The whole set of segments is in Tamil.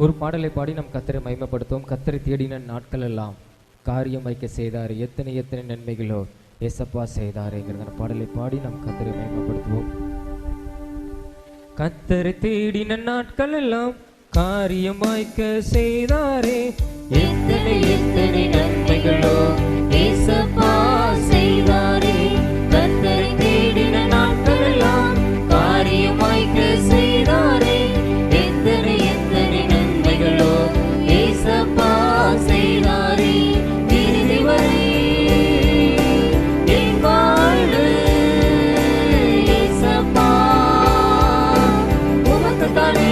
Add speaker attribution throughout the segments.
Speaker 1: ஒரு பாடலை பாடி நம் கர்த்தரை மகிமைப்படுத்துவோம். கர்த்தரை தேடின நாட்கள் எல்லாம் காரியம் வைக்க செய்தார், எத்தனை எத்தனை நன்மைகளோ ஏசப்பா செய்தாருங்கிற பாடலை பாடி நம் கர்த்தரை மகிமைப்படுத்துவோம். கர்த்தரை தேடின நாட்கள் எல்லாம் காரியம் வைக்க செய்தாரே, எத்தனை எத்தனை நன்மைகளோ ஏசப்பா செய்தாரே. கர்த்தரை தேடின நாட்கள் எல்லாம் காரியம் வைக்க செய்தாரே, எத்தனை எத்தனை நன்மைகளோ ஏசப்பா செய்தாரே. இறுதி வரை என் வாழ்வு ஏசப்பா உமக்குத்தானே.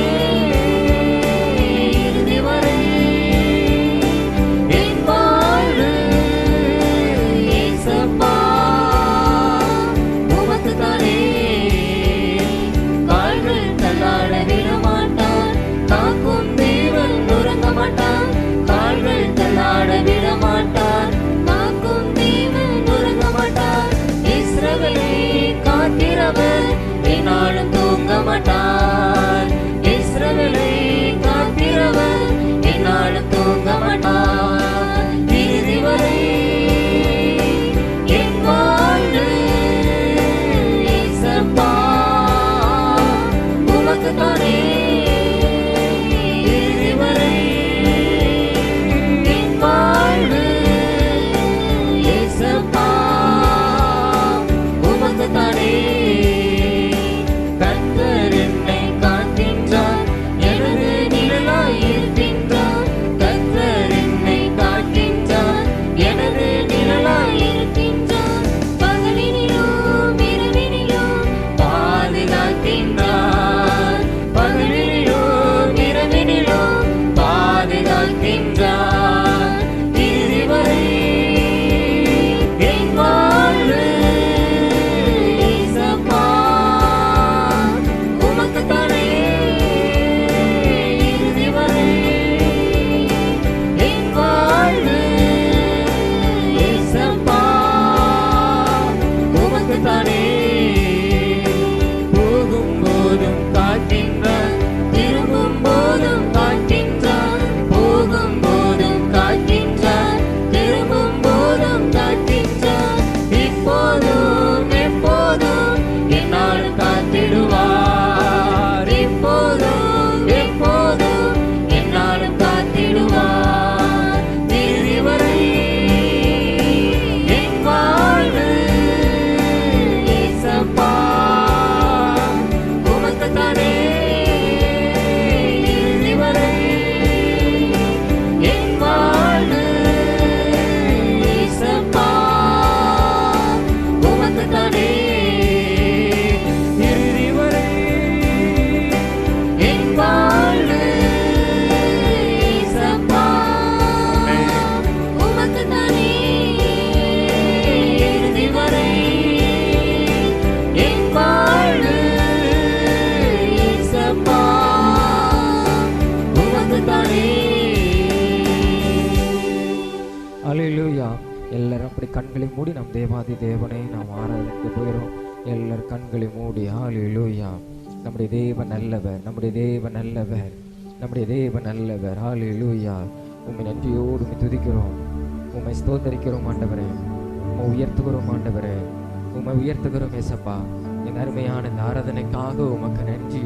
Speaker 1: என்னாலும் தூங்க மாட்டார், இஸ்ரவேலை காக்கிறவர் என்னாலும் தூங்க மாட்டார். இறுதி வரை என் வாழ்வு ஏசப்பா உமக்குத்தானே. இறுதி வரை என் வாழ்வு ஏசப்பா உமக்குத்தானே. எல்லாரும் அப்படி கண்களை மூடி நம் தேவாதி தேவனை நாம் ஆராதிக்க போகிறோம். எல்லாரும் கண்களை மூடி ஹல்லேலூயா. நம்முடைய தேவன் நல்லவர், நம்முடைய தேவன் நல்லவர், நம்முடைய தேவன் நல்லவர். ஹல்லேலூயா. உம்மை நன்றியோடு உம்மை துதிக்கிறோம், உம்மை ஸ்தோத்தரிக்கிறோம் ஆண்டவரே, உம்மை உயர்த்துகிறோம் ஆண்டவரே, உம்மை உயர்த்துகிறோம் ஏசப்பா. இந்த அருமையான இந்த ஆராதனைக்காக உமக்கு நன்றி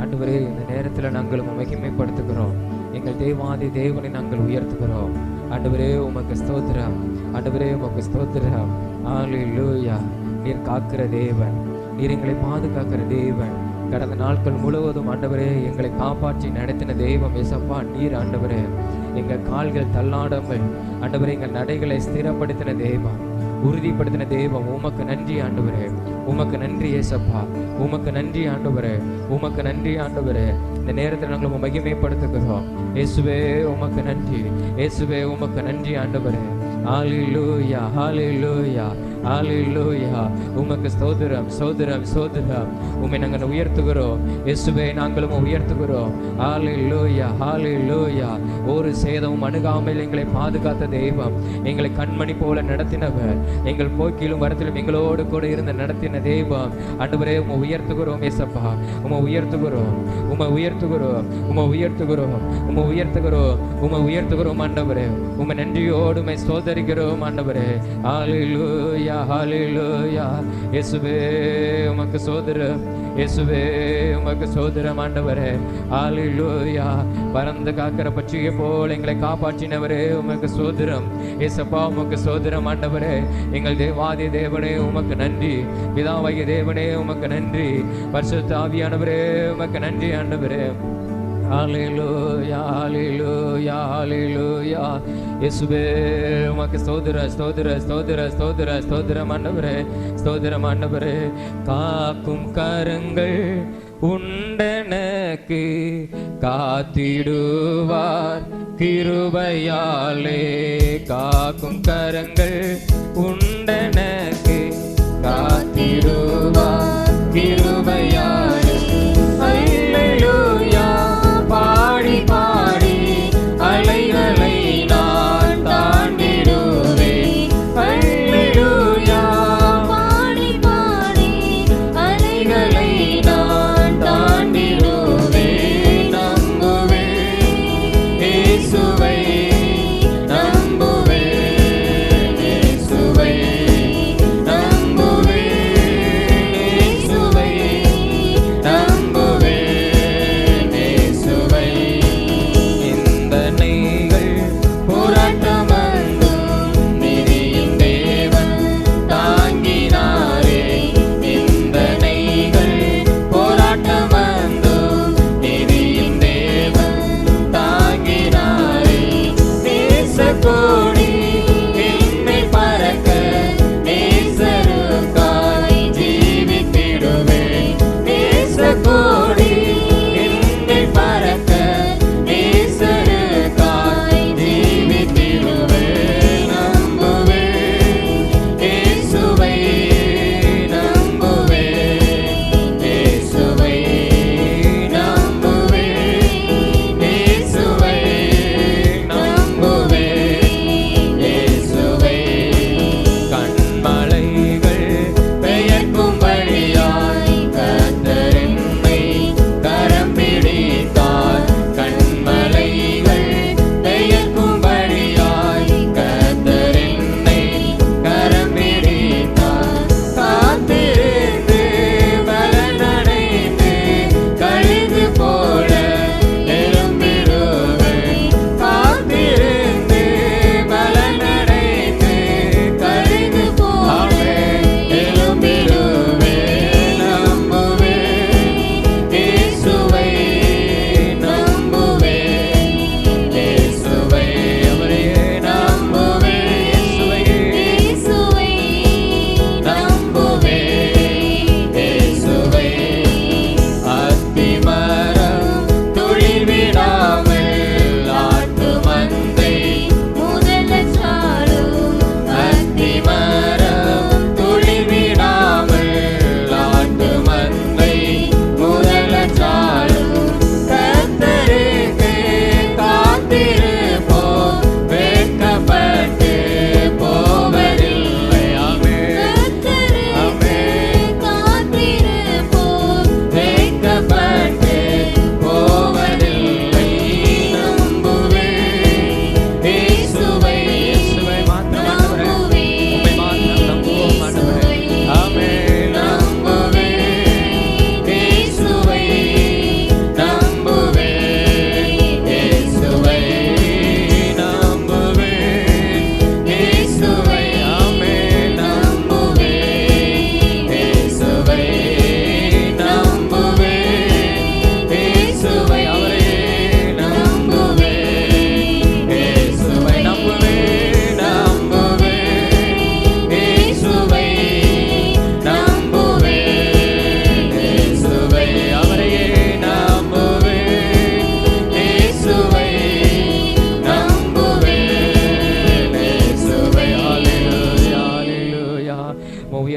Speaker 1: ஆண்டவரே. இந்த நேரத்தில் நாங்கள் மகிமைப்படுத்துகிறோம், எங்கள் தேவாதி தேவனை நாங்கள் உயர்த்துகிறோம் ஆண்டவரே. உமக்கு ஸ்தோத்திரம் ஆண்டவரே, உமக்கு ஸ்தோத்திரம். ஹல்லேலூயா. நீர் காக்கிற தேவன், நீர் எங்களை பாதுகாக்கிற தேவன். கடந்த நாட்கள் முழுவதும் ஆண்டவரே எங்களை காப்பாற்றி நடத்தின தெய்வம் ஏசப்பா நீர் ஆண்டவரே. எங்கள் கால்கள் தள்ளாடாமல் ஆண்டவரே எங்கள் நடைகளை ஸ்திரப்படுத்தின தெய்வம், உறுதிப்படுத்தின தெய்வம். உமக்கு நன்றி ஆண்டவரே, உமக்கு நன்றி ஏசப்பா, உமக்கு நன்றி ஆண்டவரே, உமக்கு நன்றி ஆண்டவரே. இந்த நேரத்தில் நாங்கள் மகிமைப்படுத்துகிறோம் இயேசுவே, உமக்கு நன்றி இயேசுவே, உமக்கு நன்றி ஆண்டவரே. ஹல்லேலூயா, ஹல்லேலூயா, ஹalleluya. உமக்கு ஸ்தோத்திரம் ஸ்தோத்திரம் ஸ்தோத்திரம். உம்மை நாங்கள் உயர்த்துகிறோம் இயேசுவே, நாங்களும் உயர்த்துகிறோம். ஹalleluya ஹalleluya. ஒரு சேதமும் அணுகாமல் எங்களை பாதுகாத்த தெய்வம், எங்களை கண்மணி போல நடத்தினவர், எங்கள் போக்கிலும் வரத்திலும் எங்களோடு கூட இருந்து நடத்தின தெய்வம். ஆண்டவரே, உம்மை உயர்த்துகிறோம் ஏசப்பா, உம்மை உயர்த்துகிறோம், உம்மை உயர்த்துகிறோம், உம்மை உயர்த்துகிறோம், உம்மை உயர்த்துகிறோம், உம்மை உயர்த்துகிறோம் ஆண்டவரே. உம்மை நன்றியோடு உம்மை ஸ்தோத்தரிக்கிறோம் ஆண்டவரே. ஹalleluya ஹalleluya. இயேசுவே உமக்கு ஸ்தோத்திரம், இயேசுவே உமக்கு ஸ்தோத்திரம் ஆண்டவரே. ஹalleluya. பரந்து காக்கிற பட்சியை போல் எங்களை காப்பாற்றினவரே உமக்கு ஸ்தோத்திரம் ஏசப்பா, உமக்கு ஸ்தோத்திரம் ஆண்டவரே. எங்கள் தேவாதி தேவனே உமக்கு நன்றி, பிதாவாகிய தேவனே உமக்கு நன்றி, பரிசுத்த ஆவியானவரே உமக்கு நன்றி ஆண்டவரே. ஹalleluya ஹalleluya ஹalleluya. இயேசுவே உமக்கு ஸ்தோத்திர ஸ்தோத்திர ஸ்தோத்திர ஸ்தோத்திர ஸ்தோத்திரம் ஆண்டவரே, ஸ்தோத்திரம் ஆண்டவரே. காக்கும் கரங்கள் உண்டனக்கு காத்திடுவார் கிருபையாலே. காக்கும் கரங்கள் உண்டனக்கு காத்திடுவார் கிருபையாலே. ஹல்லேலூயா. பாடி பாடி அலைகளை நான் தாண்டிடுவேன். ஹல்லேலூயா.
Speaker 2: பாடி பாடி அலைகளை நான் தாண்டிடுவேன்.
Speaker 1: நம்புவேன் இயேசுவை, நம்புவேன் இயேசுவை.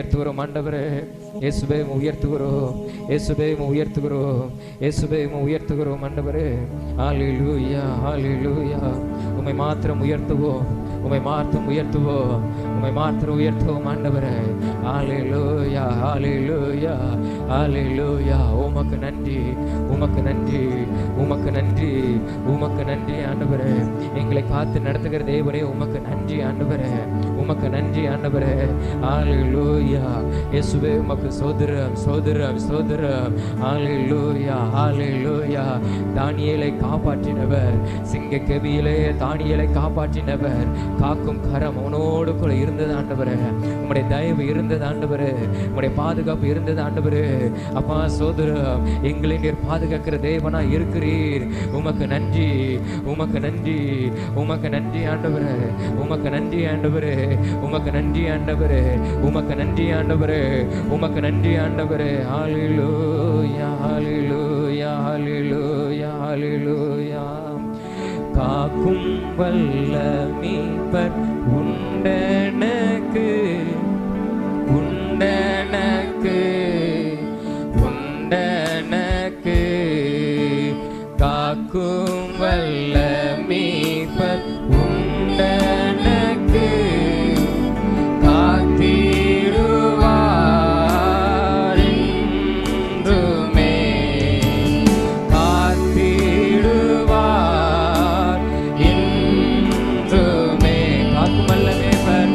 Speaker 1: உயர்த்துகிறோம் ஆண்டவரே. இயேசுவே உயர்த்துகிறோம், இயேசுவே உயர்த்துகிறோம், இயேசுவே உயர்த்துகிறோம் ஆண்டவரே. ஹல்லேலூயா, ஹல்லேலூயா. உம்மை மாத்திரம் உயர்த்துவோம், உம்மை மாத்திரம் உயர்த்துவோம், உம்மை மாத்திரம் உயர்த்துவோம் ஆண்டவரே. ஹல்லேலூயா, ஹல்லேலூயா, ஹல்லேலூயா. உமக்கு நன்றி, உமக்கு நன்றி, உமக்கு நன்றி, உமக்கு நன்றி ஆண்டவரே. எங்களை காத்து நடத்துகிற தேவனே உமக்கு நன்றி ஆண்டவரே, உமக்கு நன்றி ஆண்டவரே. ஹல்லேலூயா. இயேசுவே உமக்கு ஸ்தோத்திரம், ஸ்தோத்திரம், ஸ்தோத்திரம். ஹல்லேலூயா, ஹல்லேலூயா. தானியேலை காப்பாற்றினவர், சிங்க கெபியிலே தானியேலை காப்பாற்றினவர். காக்கும் கரம் அவனோடு கூட இருந்தது ஆண்டவரே. உம்முடைய தயவு இருந்தது ஆண்டவரே, உம்முடைய பாதுகாப்பு இருந்தது ஆண்டவரே. அப்பா ஸ்தோத்திரம். எங்களை நீர் பாதுகாக்கிற தேவனா இருக்கிறீர். உமக்கு நன்றி, உமக்கு நன்றி, உமக்கு நன்றி ஆண்டவரே, உமக்கு நன்றி ஆண்டவரே, உமக்கு நன்றி ஆண்டவரே, உமக்கு நன்றி ஆண்டவரே, உமக்கு நன்றி ஆண்டவரே. ஹல்லேலூயா, ஹல்லேலூயா, ஹல்லேலூயா, ஹல்லேலூயா. காக்கும் வல்ல மீட்பர் உண்டெனக்கு, உண்டெனக்கு, உண்டெனக்கு. காக்கும் வல்ல மீட்பர் உண்டெனக்கு. காத்திடுவார் என்றுமே, காத்திடுவார் என்றுமே. காக்கும் வல்ல மீட்பர்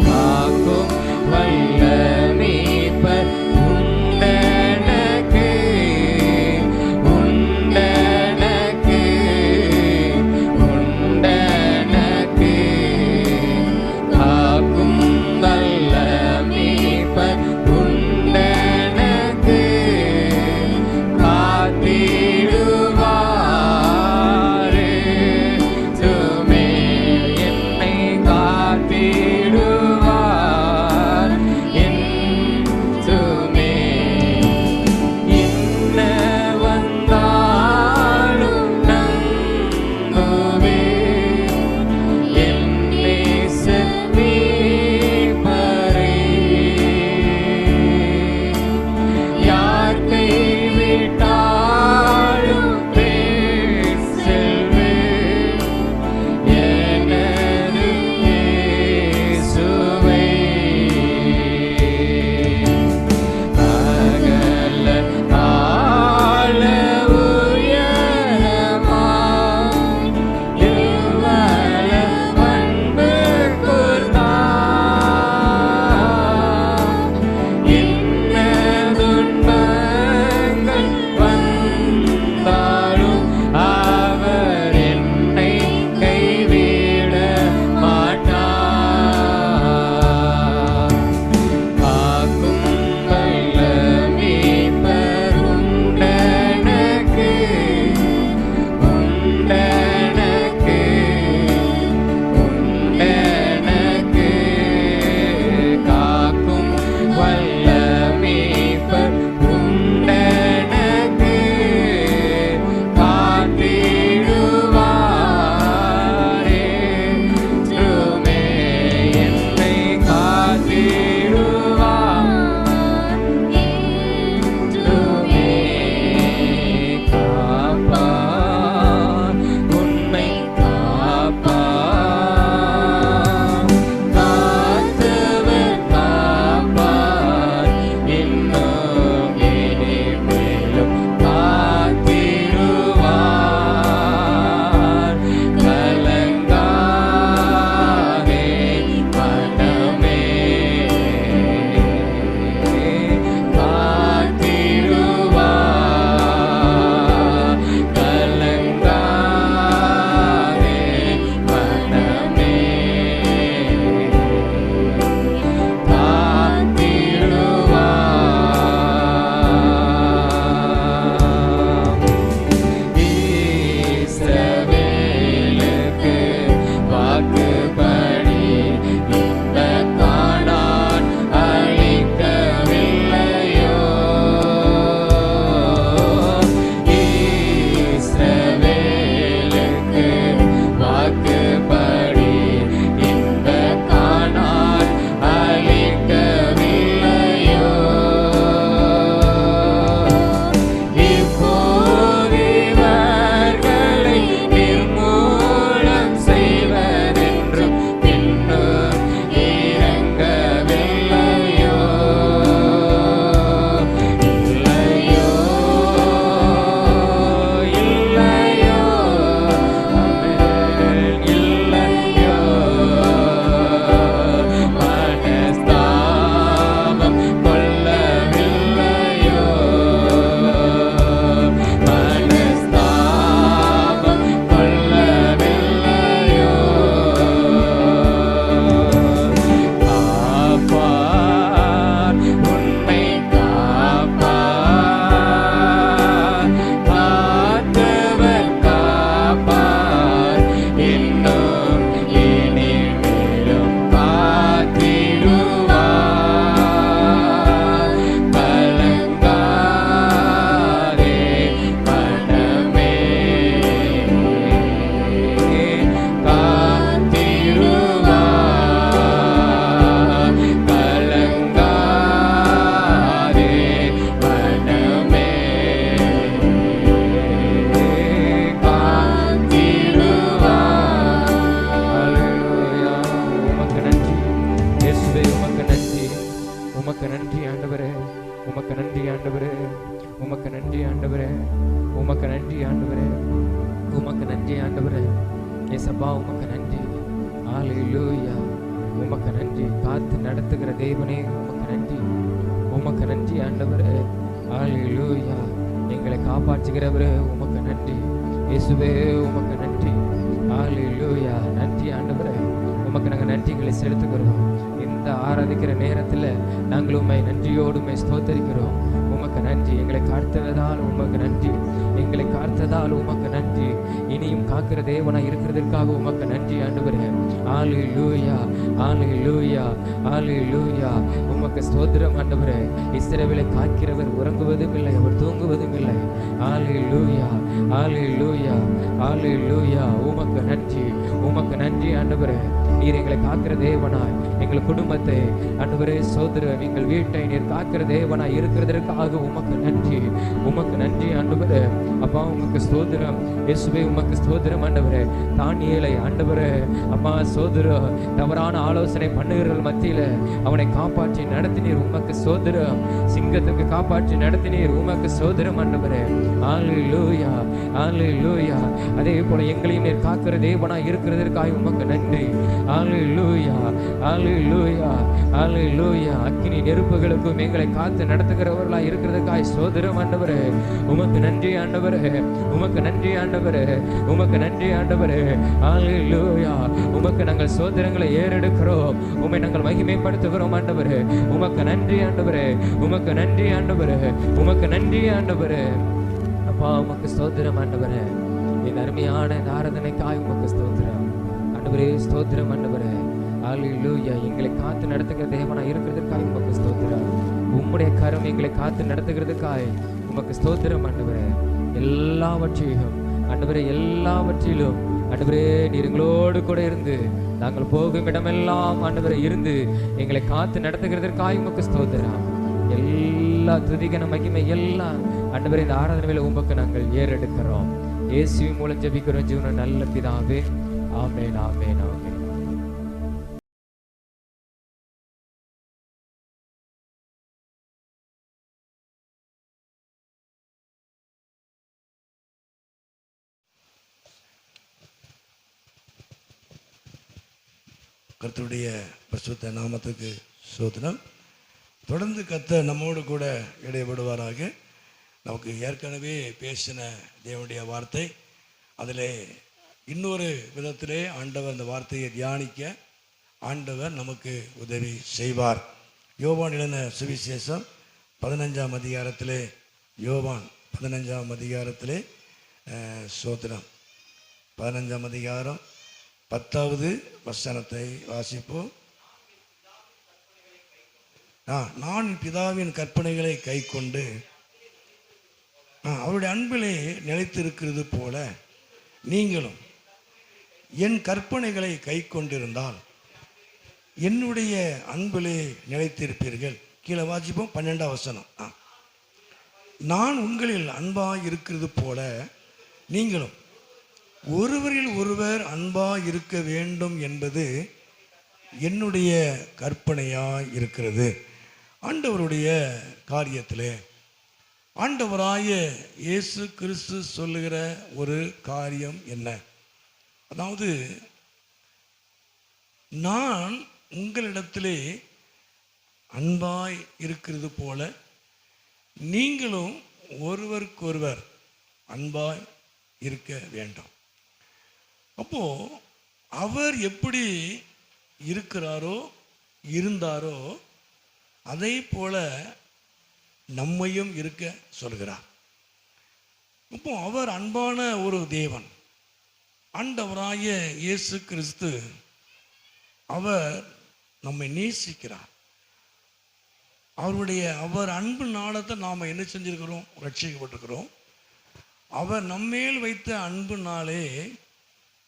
Speaker 1: நன்றி ஆண்டவரே, உமக்கு நன்றி ஆண்டவரே, உமக்கு நன்றி ஆண்டவரே, உமக்கு நன்றி ஆண்டவரே, உமக்கு நன்றி ஆண்டவரே. ஏசப்பா உமக்கு நன்றி. ஹல்லேலூயா. உமக்கு நன்றி. காத்து நடத்துகிற தேவனே உமக்கு நன்றி. உமக்கு நன்றி ஆண்டவரே. ஹல்லேலூயா. எங்களை காப்பாற்றுகிறவரே உமக்கு நன்றி. இயேசுவே உமக்கு நன்றி. ஹல்லேலூயா. நன்றி ஆண்டவரே. உமக்கு நாங்கள் நன்றிகளை செலுத்துகிறோம். இந்த ஆராதிக்கிற நேரத்தில் நாங்கள் உண்மை நன்றியோடு உண்மை ஸ்தோத்தரிக்கிறோம். உமக்கு நன்றி. எங்களை காத்ததால் உமக்கு நன்றி. எங்களை காத்ததால் உமக்கு நன்றி. இனியும் காக்கிற தேவனாய் இருக்கிறதற்காக உமக்கு நன்றி ஆண்டவரே. ஹல்லேலூயா, ஹல்லேலூயா, ஹல்லேலூயா. உமக்கு ஸ்தோத்திரம் ஆண்டவரே. இஸ்ரவேலை காக்கிறவர் உறங்குவதும் இல்லை, அவர் தூங்குவதும் இல்லை. ஹல்லேலூயா, ஹல்லேலூயா, ஹல்லேலூயா. உமக்கு நன்றி, உமக்கு நன்றி ஆண்டவரே. நீர் எங்களை காக்கிற தேவனாய் எங்கள் குடும்பத்தை ஆண்டவரே ஸ்தோத்திரம், எங்கள் வீட்டை நீர் காக்கிற தேவனாய் இருக்கிறதற்காக உமக்கு நன்றி. உமக்கு நன்றி ஆண்டவரே. அப்பா உமக்கு ஸ்தோத்திரம். இயேசுவே உமக்கு ஸ்தோத்திரம் ஆண்டவரே. தானியேலை ஆண்டவரே அப்பா ஸ்தோத்திரம், தவறான ஆலோசனை பண்ணுகிறவர்கள் மத்தியில் அவனை காப்பாற்றி நடத்தினீர். உமக்கு ஸ்தோத்திரம். சிங்கத்துக்கு காப்பாற்றி நடத்தினீர். உமக்கு ஸ்தோத்திரம் ஆண்டவரே. ஹல்லேலூயா, ஹல்லேலூயா. அதே போல எங்களையும் நீர் காக்கிற தேவனாய் இருக்கிறதற்காக உமக்கு நன்றி. ஹல்லேலூயா, ஹல்லேலூயா, ஹல்லேலூயா. அக்கினி நெருப்புகளுக்கும் எங்களை காத்து நடத்துகிறவர்களாய் இருக்கிறதுக்காய் ஸ்தோத்திரம் ஆண்டவரே. உமக்கு நன்றி ஆண்டவரே, உமக்கு நன்றி ஆண்டவரே, உமக்கு நன்றி ஆண்டவரே. ஹல்லேலூயா. உமக்கு நாங்கள் ஸ்தோத்திரங்களை ஏறெடுக்கிறோம். உம்மை நாங்கள் மகிமைப்படுத்துகிறோம் ஆண்டவரே. உமக்கு நன்றி ஆண்டவரே, உமக்கு நன்றி ஆண்டவரே, உமக்கு நன்றி ஆண்டவரே. அப்பா உமக்கு ஸ்தோத்திரம் ஆண்டவரே. இந்த அருமையான இந்த ஆராதனைக்காய் உமக்கு ஸ்தோத்திரம் ஆண்டவரே. ஸ்தோத்திரம் ஆண்டவரே. ஹல்லேலூயா. எங்களை காத்து நடத்துகிற தேவனாய் இருக்கிறதற்காக உமக்கு ஸ்தோத்திரம். உம்முடைய கரம் எங்களை காத்து நடத்துகிறதுக்காய் உமக்கு ஸ்தோத்திரம் ஆண்டவரே. எல்லாவற்றையும் ஆண்டவரே, எல்லாவற்றிலும் ஆண்டவரே நீர் எங்களோடு கூட இருந்து நாங்கள் போகும் இடமெல்லாம் ஆண்டவரே இருந்து எங்களை காத்து நடத்துகிறதற்காக உமக்கு ஸ்தோத்திரம். எல்லா துதிகன மகிமை எல்லாம் ஆண்டவரே இந்த ஆராதனையில் உமக்கு நாங்கள் ஏறெடுக்கிறோம். இயேசு மூலம் ஜெபிக்கிறோம் ஜீவன நல்ல பிதாவே. ஆமென், ஆமென், ஆமென்.
Speaker 3: கர்த்தருடைய பரிசுத்த நாமத்துக்கு ஸ்தோத்திரம். தொடர்ந்து கர்த்தர் நம்மோடு கூட இடைபடுவாராக. நமக்கு ஏற்கனவே பேசின தேவனுடைய வார்த்தை, அதில் இன்னொரு விதத்திலே ஆண்டவர் அந்த வார்த்தையை தியானிக்க ஆண்டவர் நமக்கு உதவி செய்வார். யோவான் எழுதின சுவிசேஷம் 15ஆம் அதிகாரத்திலே, யோவான் 15ஆம் அதிகாரத்திலே ஸ்தோத்திரம் 15ஆம் அதிகாரம் 10வது வசனத்தை வாசிப்போம். நான் பிதாவின் கற்பனைகளை கை கொண்டு அவருடைய அன்பிலே நிலைத்திருக்கிறது போல நீங்களும் என் கற்பனைகளை கை கொண்டிருந்தால் என்னுடைய அன்பிலே நிலைத்திருப்பீர்கள். கீழே வாசிப்போம் 12ஆம் வசனம். நான் உங்களில் அன்பாய் இருக்கிறது போல நீங்களும் ஒருவரில் ஒருவர் அன்பாய் இருக்க வேண்டும் என்பது என்னுடைய கற்பனையாய் இருக்கிறது. ஆண்டவருடைய காரியத்திலே ஆண்டவராய இயேசு கிறிஸ்து சொல்லுகிற ஒரு காரியம் என்ன? அதாவது, நான் உங்களிடத்திலே அன்பாய் இருக்கிறது போல நீங்களும் ஒருவருக்கொருவர் அன்பாய் இருக்க வேண்டும். அப்போ அவர் எப்படி இருக்கிறாரோ இருந்தாரோ அதை போல நம்மையும் இருக்க சொல்கிறார். அப்போ அவர் அன்பான ஒரு தேவன். ஆண்டவராய இயேசு கிறிஸ்து அவர் நம்மை நேசிக்கிறார். அவர் அன்பு நாளத்தை நாம் என்ன செஞ்சிருக்கிறோம்? ரட்சிக்கப்பட்டிருக்கிறோம். அவர் நம்மேல் வைத்த அன்பு நாளே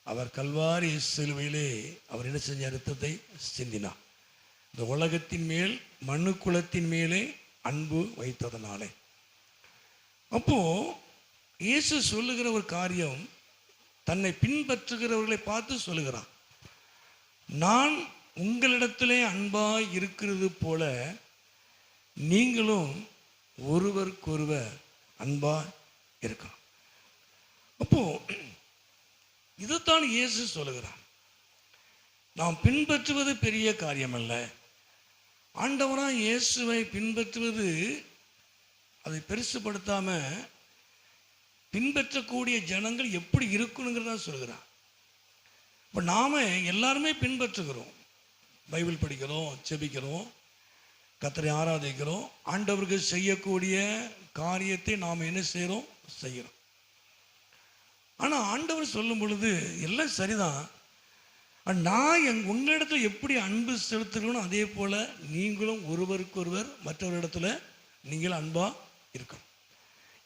Speaker 3: அவர் கல்வாரி சிலுவையிலே அவர் என்ன செஞ்ச ரத்தத்தை சிந்தினார். இந்த உலகத்தின் மேல் மண்ணு குலத்தின் மேலே அன்பு வைத்ததனாலே. அப்போ இயேசு சொல்லுகிற ஒரு காரியம், தன்னை பின்பற்றுகிறவர்களை பார்த்து சொல்லுகிறார். நான் உங்களிடத்திலே அன்பாய் இருக்கிறது போல நீங்களும் ஒருவருக்கொருவர் அன்பா இருக்கணும். அப்போ இதைத்தான் இயேசு சொல்லுகிறார். நாம் பின்பற்றுவது பெரிய காரியம் அல்ல. ஆண்டவராக இயேசுவை பின்பற்றுவது அதை பெருசுப்படுத்தாம பின்பற்றக்கூடிய ஜனங்கள் எப்படி இருக்கணுங்கிறதா சொல்கிறார். இப்போ நாம எல்லாருமே பின்பற்றுகிறோம், பைபிள் படிக்கிறோம், செபிக்கிறோம், கர்த்தரை ஆராதிக்கிறோம், ஆண்டவருக்கு செய்யக்கூடிய காரியத்தை நாம் என்ன செய்கிறோம், செய்கிறோம். ஆனால் ஆண்டவர் சொல்லும் பொழுது எல்லாம் சரிதான், நான் உங்களிடத்தில் எப்படி அன்பு செலுத்துகிறோன்னு அதே போல் நீங்களும் ஒருவருக்கொருவர் மற்றவரிடத்துல நீங்களும் அன்பா இருக்கணும்.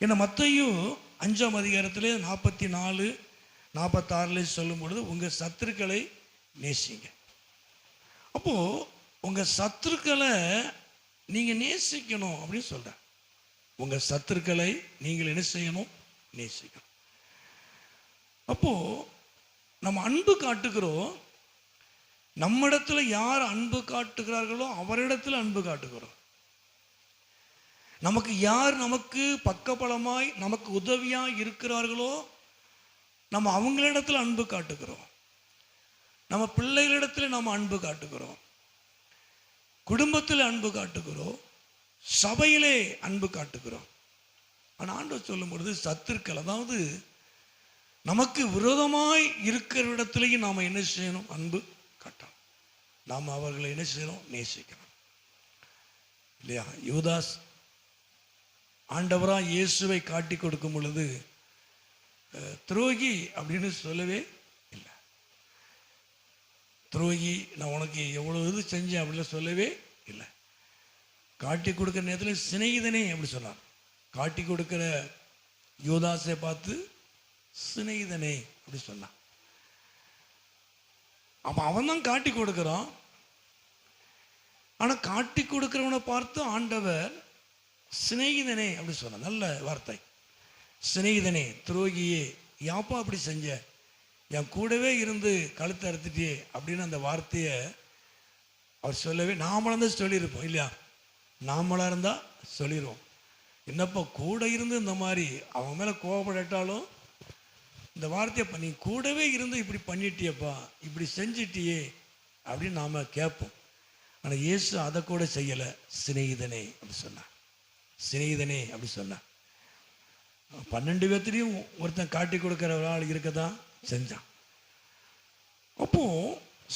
Speaker 3: ஏன்னா மத்தேயு 5ஆம் அதிகாரத்தில் 44, 46 சொல்லும் பொழுது உங்கள் சத்துருக்களை நேசிங்க. அப்போது உங்கள் சத்துருக்களை நீங்கள் நேசிக்கணும் அப்படின்னு சொல்கிறேன். உங்கள் சத்துருக்களை நீங்கள் என்ன செய்யணும், நேசிக்கணும். அப்போது நம்ம அன்பு காட்டுகிறோம். நம்மிடத்துல யார் அன்பு காட்டுகிறார்களோ அவரிடத்துல அன்பு காட்டுகிறோம். நமக்கு யார் நமக்கு பக்கபலமாய் நமக்கு உதவியாய் இருக்கிறார்களோ நம்ம அவங்களிடத்துல அன்பு காட்டுகிறோம். நம்ம பிள்ளைகளிடத்துல நம்ம அன்பு காட்டுகிறோம், குடும்பத்தில் அன்பு காட்டுகிறோம், சபையிலே அன்பு காட்டுகிறோம். ஆனால் ஆண்டவர் சொல்லும் பொழுது சத்துருக்கள், அதாவது நமக்கு விரோதமாய் இருக்கிற இடத்துலையும் நாம் என்ன செய்யணும், அன்பு காட்டணும். நாம் அவர்களை என்ன செய்யணும், நேசிக்கணும் இல்லையா? யூதாஸ் ஆண்டவராக இயேசுவை காட்டி கொடுக்கும் பொழுது துரோகி அப்படின்னு சொல்லவே இல்லை. துரோகி, நான் உனக்கு எவ்வளோ இது செஞ்சேன் அப்படின்னு சொல்லவே இல்லை. காட்டி கொடுக்குற நேரத்தில் சிநேகிதனே அப்படி சொன்னார். காட்டி கொடுக்குற யூதாஸை பார்த்து சிநேகிதனே அப்படி சொன்னான். அப்போ அவன் தான் காட்டி கொடுக்குறான். ஆனால் காட்டி கொடுக்குறவனை பார்த்து ஆண்டவர் சிநேகிதனே அப்படி சொன்னான். நல்ல வார்த்தை. சிநேகிதனே, துரோகியே, யாப்பா அப்படி செஞ்ச, என் கூடவே இருந்து கழுத்தை அறுத்துட்டியே அப்படின்னு அந்த வார்த்தையை அவர் சொல்லவே, நாமளாக தான் சொல்லியிருப்போம் இல்லையா? நாமளாக இருந்தால் சொல்லிடுவோம். என்னப்பா கூட இருந்து இந்த மாதிரி அவன் மேலே கோபப்பட்டாலும் இந்த வார்த்தையப்பா நீ கூடவே இருந்து இப்படி பண்ணிட்டியப்பா, இப்படி செஞ்சிட்டியே அப்படின்னு நாம் கேட்போம். ஆனால் இயேசு அதை கூட செய்யலை. சிநேகிதனே அப்படி சொன்னான். சிநேகிதனே அப்படி சொன்னான். 12 பேர்த்திலையும் ஒருத்தன் காட்டி கொடுக்குற ஒரு ஆள் இருக்க தான் செஞ்சான். அப்போ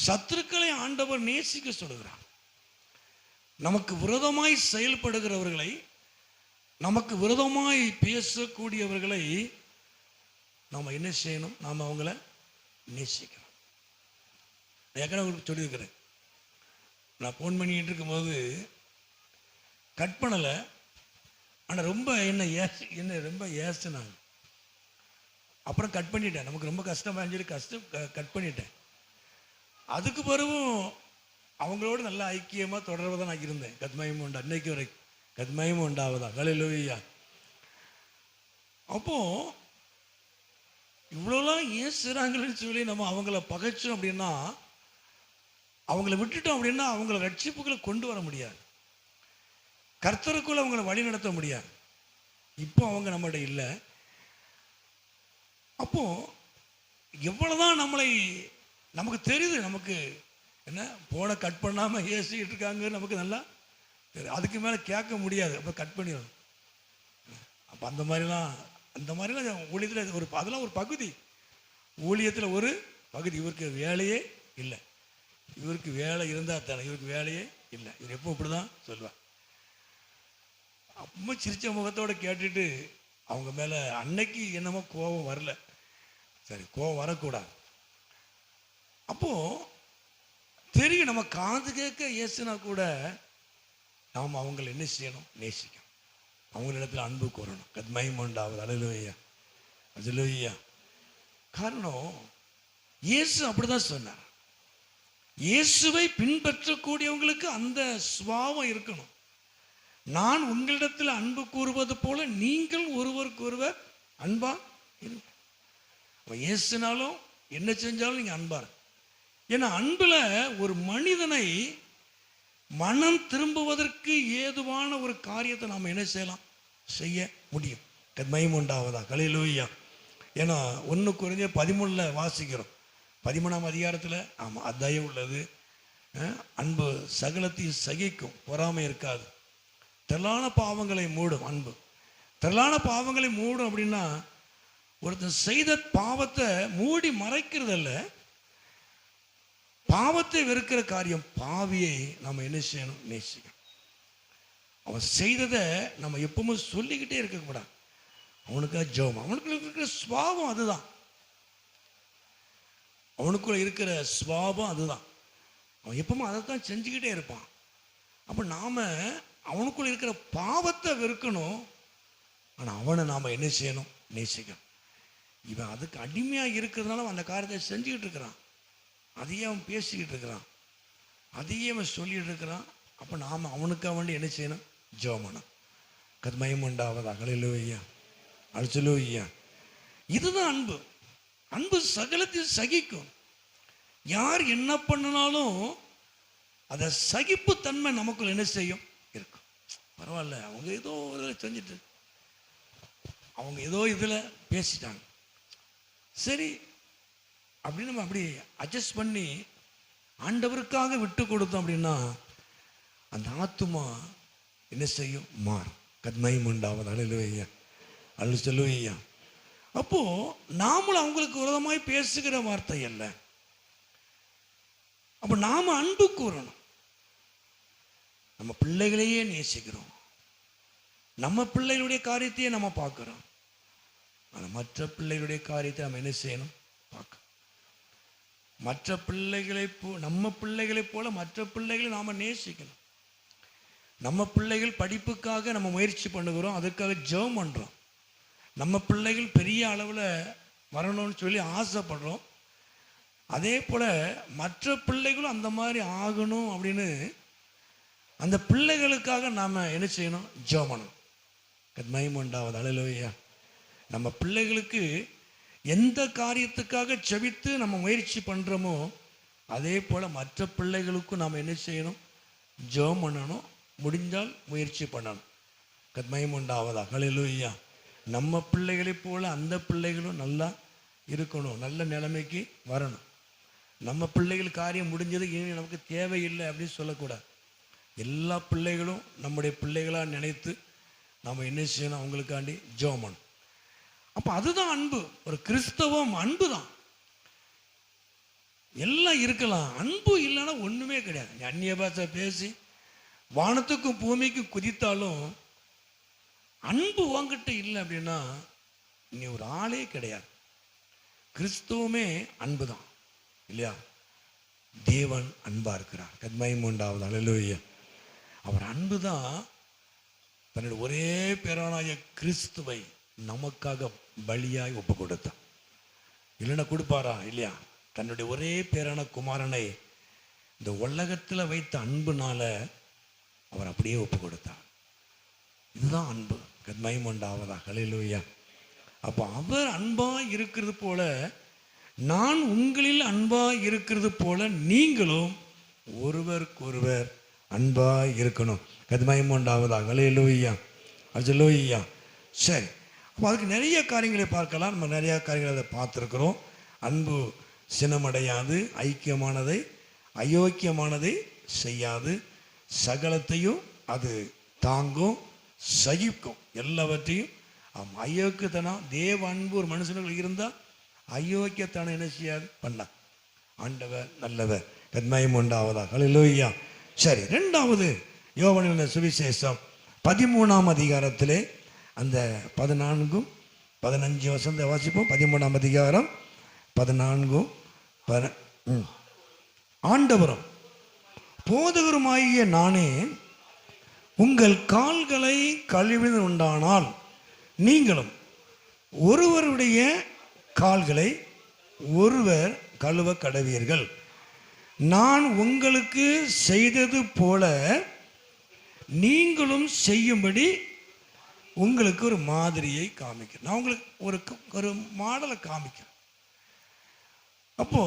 Speaker 3: சத்துருக்களை ஆண்டவர் நேசிக்க சொல்லுகிறார். நமக்கு விரோதமாய் செயல்படுகிறவர்களை, நமக்கு விரோதமாய் பேசக்கூடியவர்களை நாம் என்ன செய்யணும், நாம் அவங்கள நேசிக்கணும். ஏற்கனவே உங்களுக்கு சொல்லியிருக்கிறேன். நான் ஃபோன் பண்ணிக்கிட்டு இருக்கும்போது கட் பண்ணலை. ஆனால் ரொம்ப என்ன ரொம்ப ஏசுனாங்க. அப்புறம் கட் பண்ணிட்டேன். நமக்கு ரொம்ப கஷ்டமாக சொல்லி கட் பண்ணிட்டேன். அதுக்கு பிறகும் அவங்களோட நல்ல ஐக்கியமாக தொடர்வதான் நான் இருந்தேன். கத்மயமும் உண்டா இன்னைக்கு வரைக்கும், கத்மயமும் உண்டாவதான். ஹல்லேலூயா. அப்போது இவ்வளோலாம் ஏசுறாங்கன்னு சொல்லி நம்ம அவங்கள பகைச்சோம் அப்படின்னா, அவங்கள விட்டுட்டோம் அப்படின்னா அவங்கள ரட்சிப்புகளை கொண்டு வர முடியாது, கர்த்தருக்குள்ள அவங்கள வழி நடத்த முடியாது. இப்போ அவங்க நம்மகிட்ட இல்லை. அப்போ எவ்வளவுதான் நமக்கு தெரியுது, நமக்கு என்ன போனை கட் பண்ணாமல் ஏசிக்கிட்டு இருக்காங்க, நமக்கு நல்லா தெரியும். அதுக்கு மேலே கேட்க முடியாது, அப்போ கட் பண்ணிடணும். அப்போ அந்த மாதிரிலாம் ஊழியத்தில் அதெல்லாம் ஒரு பகுதி, ஊழியத்தில் ஒரு பகுதி. இவருக்கு வேலையே இல்லை, இவருக்கு வேலை இருந்தால் தானே, இவருக்கு வேலையே இல்லை, இவர் எப்போ இப்படி தான் சொல்லுவார். அப்போ சிரிச்ச முகத்தோடு கேட்டுட்டு அவங்க மேலே அன்னைக்கு என்னமோ கோபம் வரல. சரி, கோபம் வரக்கூடாது. அப்போது தெரியும், நம்ம காது கேட்க ஏசுனா கூட நாம் அவங்களை என்ன செய்யணும், நேசிக்கணும். அவங்களிடத்தில் அன்பு கூறணும். கத்மயம் உண்டாவது. அல்லேலூயா, அல்லேலூயா. காரணம் இயேசு அப்படிதான் சொன்னார். இயேசுவை பின்பற்றக்கூடியவங்களுக்கு அந்த சுபாவம் இருக்கணும். நான் உங்களிடத்தில் அன்பு கூறுவது போல நீங்கள் ஒருவருக்கு ஒருவர் அன்பா இருங்க. இயேசுனாலும் என்ன செஞ்சாலும் நீங்கள் அன்பா. ஏன்னா அன்புல ஒரு மனிதனை மனம் திரும்புவதற்கு ஏதுவான ஒரு காரியத்தை நாம் என்ன செய்யலாம், செய்ய முடியும். மகிமை உண்டாவதா, ஹல்லேலூயா. ஏன்னா 1 கொரிந்தியர் 13 வாசிக்கிறோம், 13ஆம் அதிகாரத்தில். ஆமாம், தயவு உள்ளது, அன்பு சகலத்தையும் சகிக்கும், பொறாமை இருக்காது, திரளான பாவங்களை மூடும். அன்பு திரளான பாவங்களை மூடும். அப்படின்னா ஒருத்தன் செய்த பாவத்தை மூடி மறைக்கிறதல்ல, பாவத்தை வெறுக்கிற காரியம். பாவியை நம்ம என்ன செய்யணும், நேசிக்கணும். அவன் செய்ததை நம்ம எப்பவுமே சொல்லிக்கிட்டே இருக்கக்கூடாது. அவனுக்காக ஜெபம். அவனுக்குள்ள இருக்கிற சுபாவம் அதுதான், அவனுக்குள்ள இருக்கிற சுபாவம் அதுதான். அவன் எப்பவுமே அதை தான் செஞ்சுக்கிட்டே இருப்பான். அப்போ நாம் அவனுக்குள்ள இருக்கிற பாவத்தை வெறுக்கணும், ஆனால் அவனை நாம் என்ன செய்யணும், நேசிக்கணும். இவன் அதுக்கு அடிமையாக இருக்கிறதுனால அந்த காரியத்தை செஞ்சுக்கிட்டு இருக்கிறான், அதையே அவன் பேசிக்கிட்டு இருக்கிறான், அதையே அவன் சொல்லிகிட்டு இருக்கிறான். அப்போ நாம் அவனுக்காக வேண்டி என்ன செய்யணும், ஜெபம் பண்ணணும். மகிமை உண்டாவதாக, ஹல்லேலூயா, அல்லேலூயா. இதுதான் அன்பு. அன்பு சகலத்தையும் சகிக்கும். யார் என்ன பண்ணினாலும் அதை சகிப்புத்தன்மை நமக்குள்ள என்ன செய்யும், இருக்கும். பரவாயில்ல, அவங்க ஏதோ இதில் செஞ்சுட்டு, அவங்க ஏதோ இதில் பேசிட்டாங்க, சரி அப்படின்னு நம்ம அப்படி அட்ஜஸ்ட் பண்ணி ஆண்டவருக்காக விட்டு கொடுத்தோம் அப்படின்னா அந்த ஆத்துமா என்ன செய்யும், மாறும். மகிமை உண்டாவது, ஹல்லேலூயா, அல்லேலூயா. அப்போ நாமளும் அவங்களுக்கு விரோதமாய் பேசுகிற வார்த்தை அல்ல. அப்போ நாம அன்பு கூறணும். நம்ம பிள்ளைகளையே நேசிக்கிறோம், நம்ம பிள்ளைகளுடைய காரியத்தையே நம்ம பார்க்கிறோம், ஆனால் மற்ற பிள்ளைகளுடைய காரியத்தை நம்ம என்ன செய்யணும், பார்க்க. மற்ற பிள்ளைகளை நம்ம பிள்ளைகளை போல மற்ற பிள்ளைகளை நாம் நேசிக்கணும். நம்ம பிள்ளைகள் படிப்புக்காக நம்ம முயற்சி பண்ணுகிறோம், அதுக்காக ஜெபம் பண்ணுறோம். நம்ம பிள்ளைகள் பெரிய அளவில் வரணும்னு சொல்லி ஆசைப்படுறோம். அதே போல் மற்ற பிள்ளைகளும் அந்த மாதிரி ஆகணும் அப்படின்னு அந்த பிள்ளைகளுக்காக நாம் என்ன செய்யணும், ஜெபம் பண்ணணும். மகிமை உண்டாவது, ஹல்லேலூயா. நம்ம பிள்ளைகளுக்கு எந்த காரியத்துக்காக செபித்து நம்ம முயற்சி பண்ணுறோமோ அதே போல் மற்ற பிள்ளைகளுக்கும் நாம் என்ன செய்யணும், ஜெபம் பண்ணணும், முடிஞ்சால் முயற்சி பண்ணணும். மகிமை உண்டாவதா, ஹல்லேலூயா. நம்ம பிள்ளைகளைப் போல் அந்த பிள்ளைகளும் நல்லா இருக்கணும், நல்ல நிலைமைக்கு வரணும். நம்ம பிள்ளைகள் காரியம் முடிஞ்சது, இனி நமக்கு தேவையில்லை அப்படின்னு சொல்லக்கூடாது. எல்லா பிள்ளைகளும் நம்முடைய பிள்ளைகளாக நினைத்து நாம் என்ன செய்யணும், அவங்களுக்காண்டி ஜெபம் பண்ணணும். அப்போ அதுதான் அன்பு. ஒரு கிறிஸ்தவம் அன்பு தான். எல்லாம் இருக்கலாம், அன்பு இல்லைன்னா ஒன்றுமே கிடையாது. நீ அந்நிய பாஷை பேசி வானத்துக்கும் பூமிக்கும் குதித்தாலும் அன்பு வாங்கிட்ட இல்லை அப்படின்னா நீ ஒரு ஆளே கிடையாது. கிறிஸ்துவமே அன்பு தான் இல்லையா? தேவன் அன்பா இருக்கிறார். மகிமை உண்டாவது, ஹல்லேலூயா. அவர் அன்பு தான் தன்னுடைய ஒரே பேரானாய கிறிஸ்துவை நமக்காக பலியாய் ஒப்பு கொடுத்தார். இல்லைன்னா கொடுப்பாரா? இல்லையா? தன்னுடைய ஒரே பேரான குமாரனை இந்த உலகத்தில் வைத்த அன்புனால அவர் அப்படியே ஒப்பு கொடுத்தார். இதுதான் அன்பு. மகிமை உண்டாவதா, ஹல்லேலூயா. அப்போ அவர் அன்பா இருக்கிறது போல நான் உங்களில் அன்பா இருக்கிறது போல நீங்களும் ஒருவருக்கொருவர் அன்பா இருக்கணும். மகிமை உண்டாவதா, ஹல்லேலூயா, அல்லேலூயா. சரி, அப்போ அதுக்கு நிறைய காரியங்களை பார்க்கலாம். நம்ம நிறைய காரியங்களை அதை பார்த்துருக்குறோம். அன்பு சினமடையாது, ஐக்கியமானதை அயோக்கியமானதை செய்யாது, சகலத்தையும் அது தாங்கும், சகிக்கும், எல்லாவற்றையும். அயோக்கியத்தனம், தேவ அன்பு ஒரு மனுஷனுக்கு இருந்தால் அயோக்கியத்தனம் என்ன செய்யாது, பண்ண. ஆண்டவர் நல்லவர். மகிமை உண்டாவதாக, ஹல்லேலூயா. சரி, ரெண்டாவது யோவானின் சுவிசேஷம் 13ஆம் அதிகாரத்திலே அந்த 14-15 வசனத்தை வாசிப்போம். 13ஆம் அதிகாரம் 14 ஆண்டவரும் போதகருமாகிய நானே உங்கள் கால்களை கழுவினது உண்டானால் நீங்களும் ஒருவருடைய கால்களை ஒருவர் கழுவ கடவீர்கள். நான் உங்களுக்கு செய்தது போல நீங்களும் செய்யும்படி உங்களுக்கு ஒரு மாதிரியை காமிக்கிறேன். நான் உங்களுக்கு ஒரு மாடலை காமிக்கிறேன். அப்போ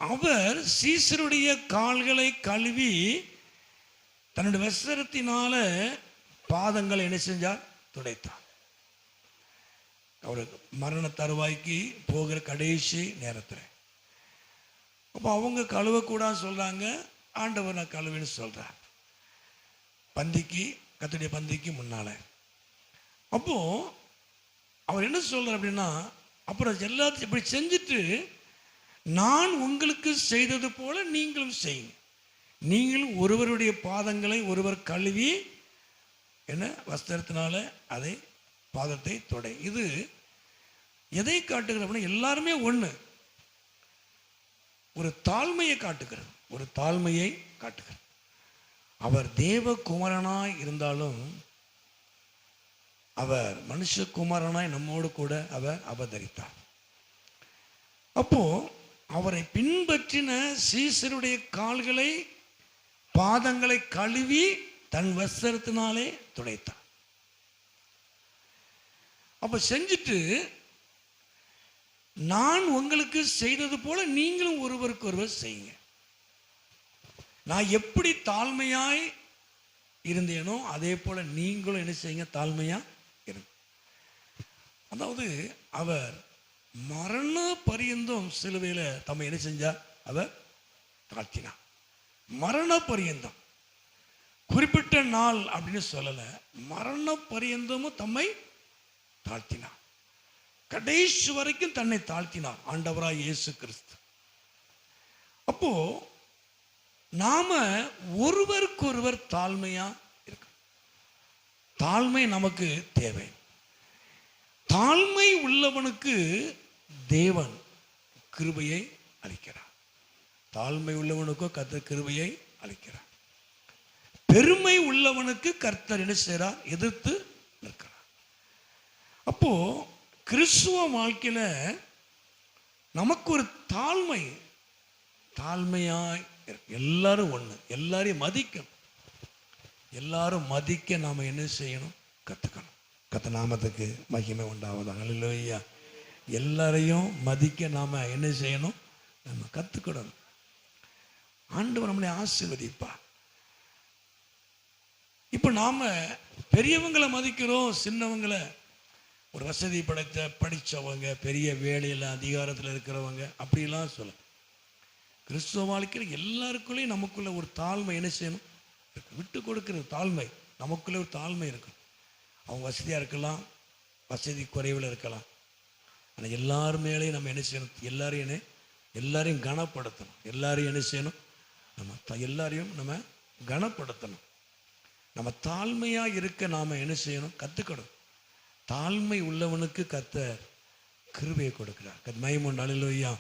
Speaker 3: அவர் சீசருடைய கால்களை கழுவி தன்னுடைய வஸ்திரத்தினால பாதங்களை என்ன செஞ்சார்? துடைத்தார். அவர் மரண தருவாய்க்கு போகிற கடைசி நேரத்தில். அப்போ அவங்க கழுவக்கூடாது சொல்கிறாங்க, ஆண்டவர் நான் கழுவுன்னு சொல்கிறார் பந்திக்கு, கர்த்தருடைய பந்திக்கு முன்னால். அப்போது அவர் என்ன சொல்கிறார் அப்படின்னா, அப்புறம் எல்லாத்தையும் இப்படி செஞ்சுட்டு நான் உங்களுக்கு செய்தது போல நீங்களும் செய்யுங்க. நீங்களும் ஒருவருடைய பாதங்களை ஒருவர் கழுவி என்ன வஸ்திரத்தினால அதை பாதத்தை தொடை. இது எதை காட்டுகிறது அப்படின்னா, எல்லாருமே ஒன்று, ஒரு தாழ்மையை காட்டுகிறது, ஒரு தாழ்மையை காட்டுகிறது. அவர் தேவகுமாரனாய் இருந்தாலும் அவர் மனுஷகுமாரனாய் நம்மோடு கூட அவர் அவதரித்தார். அப்போ அவரை பின்பற்றின சீசருடைய கால்களை பாதங்களை கழுவி தன் வஸ்திரத்தினாலே துடைத்தார். அப்ப செஞ்சுட்டு நான் உங்களுக்கு செய்தது போல நீங்களும் ஒருவருக்கு ஒருவர் செய்யுங்க. நான் எப்படி தாழ்மையாய் இருந்தேனோ அதே போல நீங்களும் என்ன செய்யுங்க? தாழ்மையா இருங்க. அதாவது அவர் மரண பரியந்தம் சிலுவையில் தம்மை என்ன செஞ்சார்? அவர் தாழ்த்தினார். மரண பரியந்தம், குறிப்பிட்ட நாள் அப்படின்னு சொல்லலை, மரண பரியந்தமும் தம்மை தாழ்த்தினார். கடைசி வரைக்கும் தன்னை தாழ்த்தினார் ஆண்டவராய் இயேசு கிறிஸ்து. அப்போ நாம ஒருவருக்கொருவர் தாழ்மையா இருக்க, தாழ்மை நமக்கு தேவை. தாழ்மை உள்ளவனுக்கு தேவன் கிருபையை அளிக்கிறார். தாழ்மை உள்ளவனுக்கோ கர்த்தர் கிருபையை அளிக்கிறார். பெருமை உள்ளவனுக்கு கர்த்தர் என்ன செய்றார்? எதிர்த்து நிற்கிறார். அப்போ கிறிஸ்துவ வாழ்க்கையில நமக்கு ஒரு தாழ்மையாய் எல்லாரும் ஒண்ணு, எல்லாரையும் மதிக்கணும். எல்லாரும் மதிக்க நாம என்ன செய்யணும்? கத்துக்கணும். கர்த்தர் நாமத்துக்கு மகிமை உண்டாவதாக. அல்லேலூயா. எல்லாரையும் மதிக்க நாம என்ன செய்யணும்? நம்ம கத்துக்கணும். ஆண்டவர் நம்மளை ஆசீர்வதிப்பா. இப்ப நாம பெரியவங்களை மதிக்கிறோம், சின்னவங்களை, ஒரு வசதி படைத்த படித்தவங்க, பெரிய வேலையில் அதிகாரத்தில் இருக்கிறவங்க அப்படிலாம் சொல்ல. கிறிஸ்துவ வாழ்க்கையில் எல்லாருக்குள்ளேயும் நமக்குள்ள ஒரு தாழ்மை என்ன செய்யணும்? விட்டு கொடுக்கிற தாழ்மை நமக்குள்ளே ஒரு தாழ்மை இருக்கும். அவங்க வசதியாக இருக்கலாம், வசதி குறைவில் இருக்கலாம், ஆனால் எல்லார் மேலேயும் நம்ம என்ன செய்யணும்? எல்லாரையும் கனப்படுத்தணும். எல்லாரையும் என்ன செய்யணும்? நம்ம எல்லாரையும் நம்ம கனப்படுத்தணும். நம்ம தாழ்மையாக இருக்க நாம் என்ன செய்யணும்? கற்றுக்கணும். தாழ்மை உள்ளவனுக்கு கர்த்தர் கிருபையை கொடுக்கிறார். மகிமை அல்லேலூயா.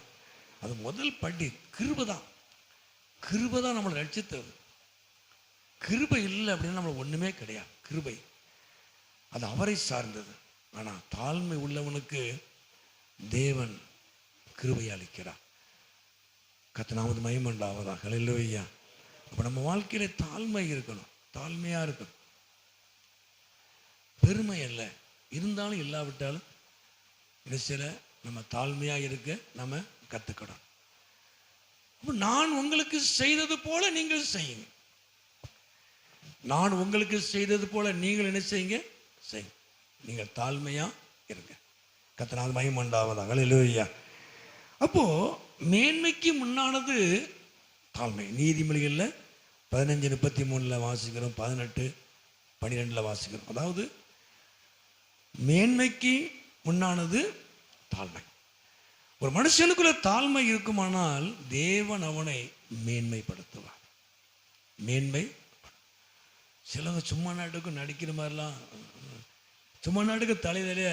Speaker 3: அது முதல் படி கிருபை தான். கிருபை தான் நம்மளை ரட்சித்தது. கிருபை இல்லை அப்படின்னா நம்மளை ஒன்றுமே கிடையாது. கிருபை அது அவரை சார்ந்தது. ஆனால் தாழ்மை உள்ளவனுக்கு தேவன் கிருபை அளிக்கிறார். கர்த்தர் நாமத்துக்கு மகிமை உண்டாவதாக. அல்லேலூயா. அப்போ நம்ம வாழ்க்கையில தாழ்மை இருக்கணும், தாழ்மையாக இருக்கணும். பெருமை இல்லை, இருந்தாலும் இல்லாவிட்டாலும் இது சில நம்ம தாழ்மையாக இருக்க நம்ம கற்றுக்கணும். அப்போ நான் உங்களுக்கு செய்தது போல நீங்கள் செய்யுங்க. நான் உங்களுக்கு செய்தது போல நீங்கள் என்ன செய்யுங்க? செய்யுங்க. நீங்கள் தாழ்மையா இருங்க. கர்த்தர் மகிமை உண்டாவதாக. அல்லேலூயா. அப்போ மேன்மைக்கு முன்னானது தாழ்மை. நீதிமொழிகளில் 15:33 வாசிக்கிறோம், 18:12 வாசிக்கிறோம். அதாவது மேன்மைக்கு முன்னானது தாழ்மை. ஒரு மனுஷனுக்குள்ள தாழ்மை இருக்குமானால் தேவன் அவனை மேன்மைப்படுத்துவார். சிலவங்க சும்மா நாட்டுக்கு நடிக்கிற மாதிரிலாம், சும்மா நாட்டுக்கு தலையிலே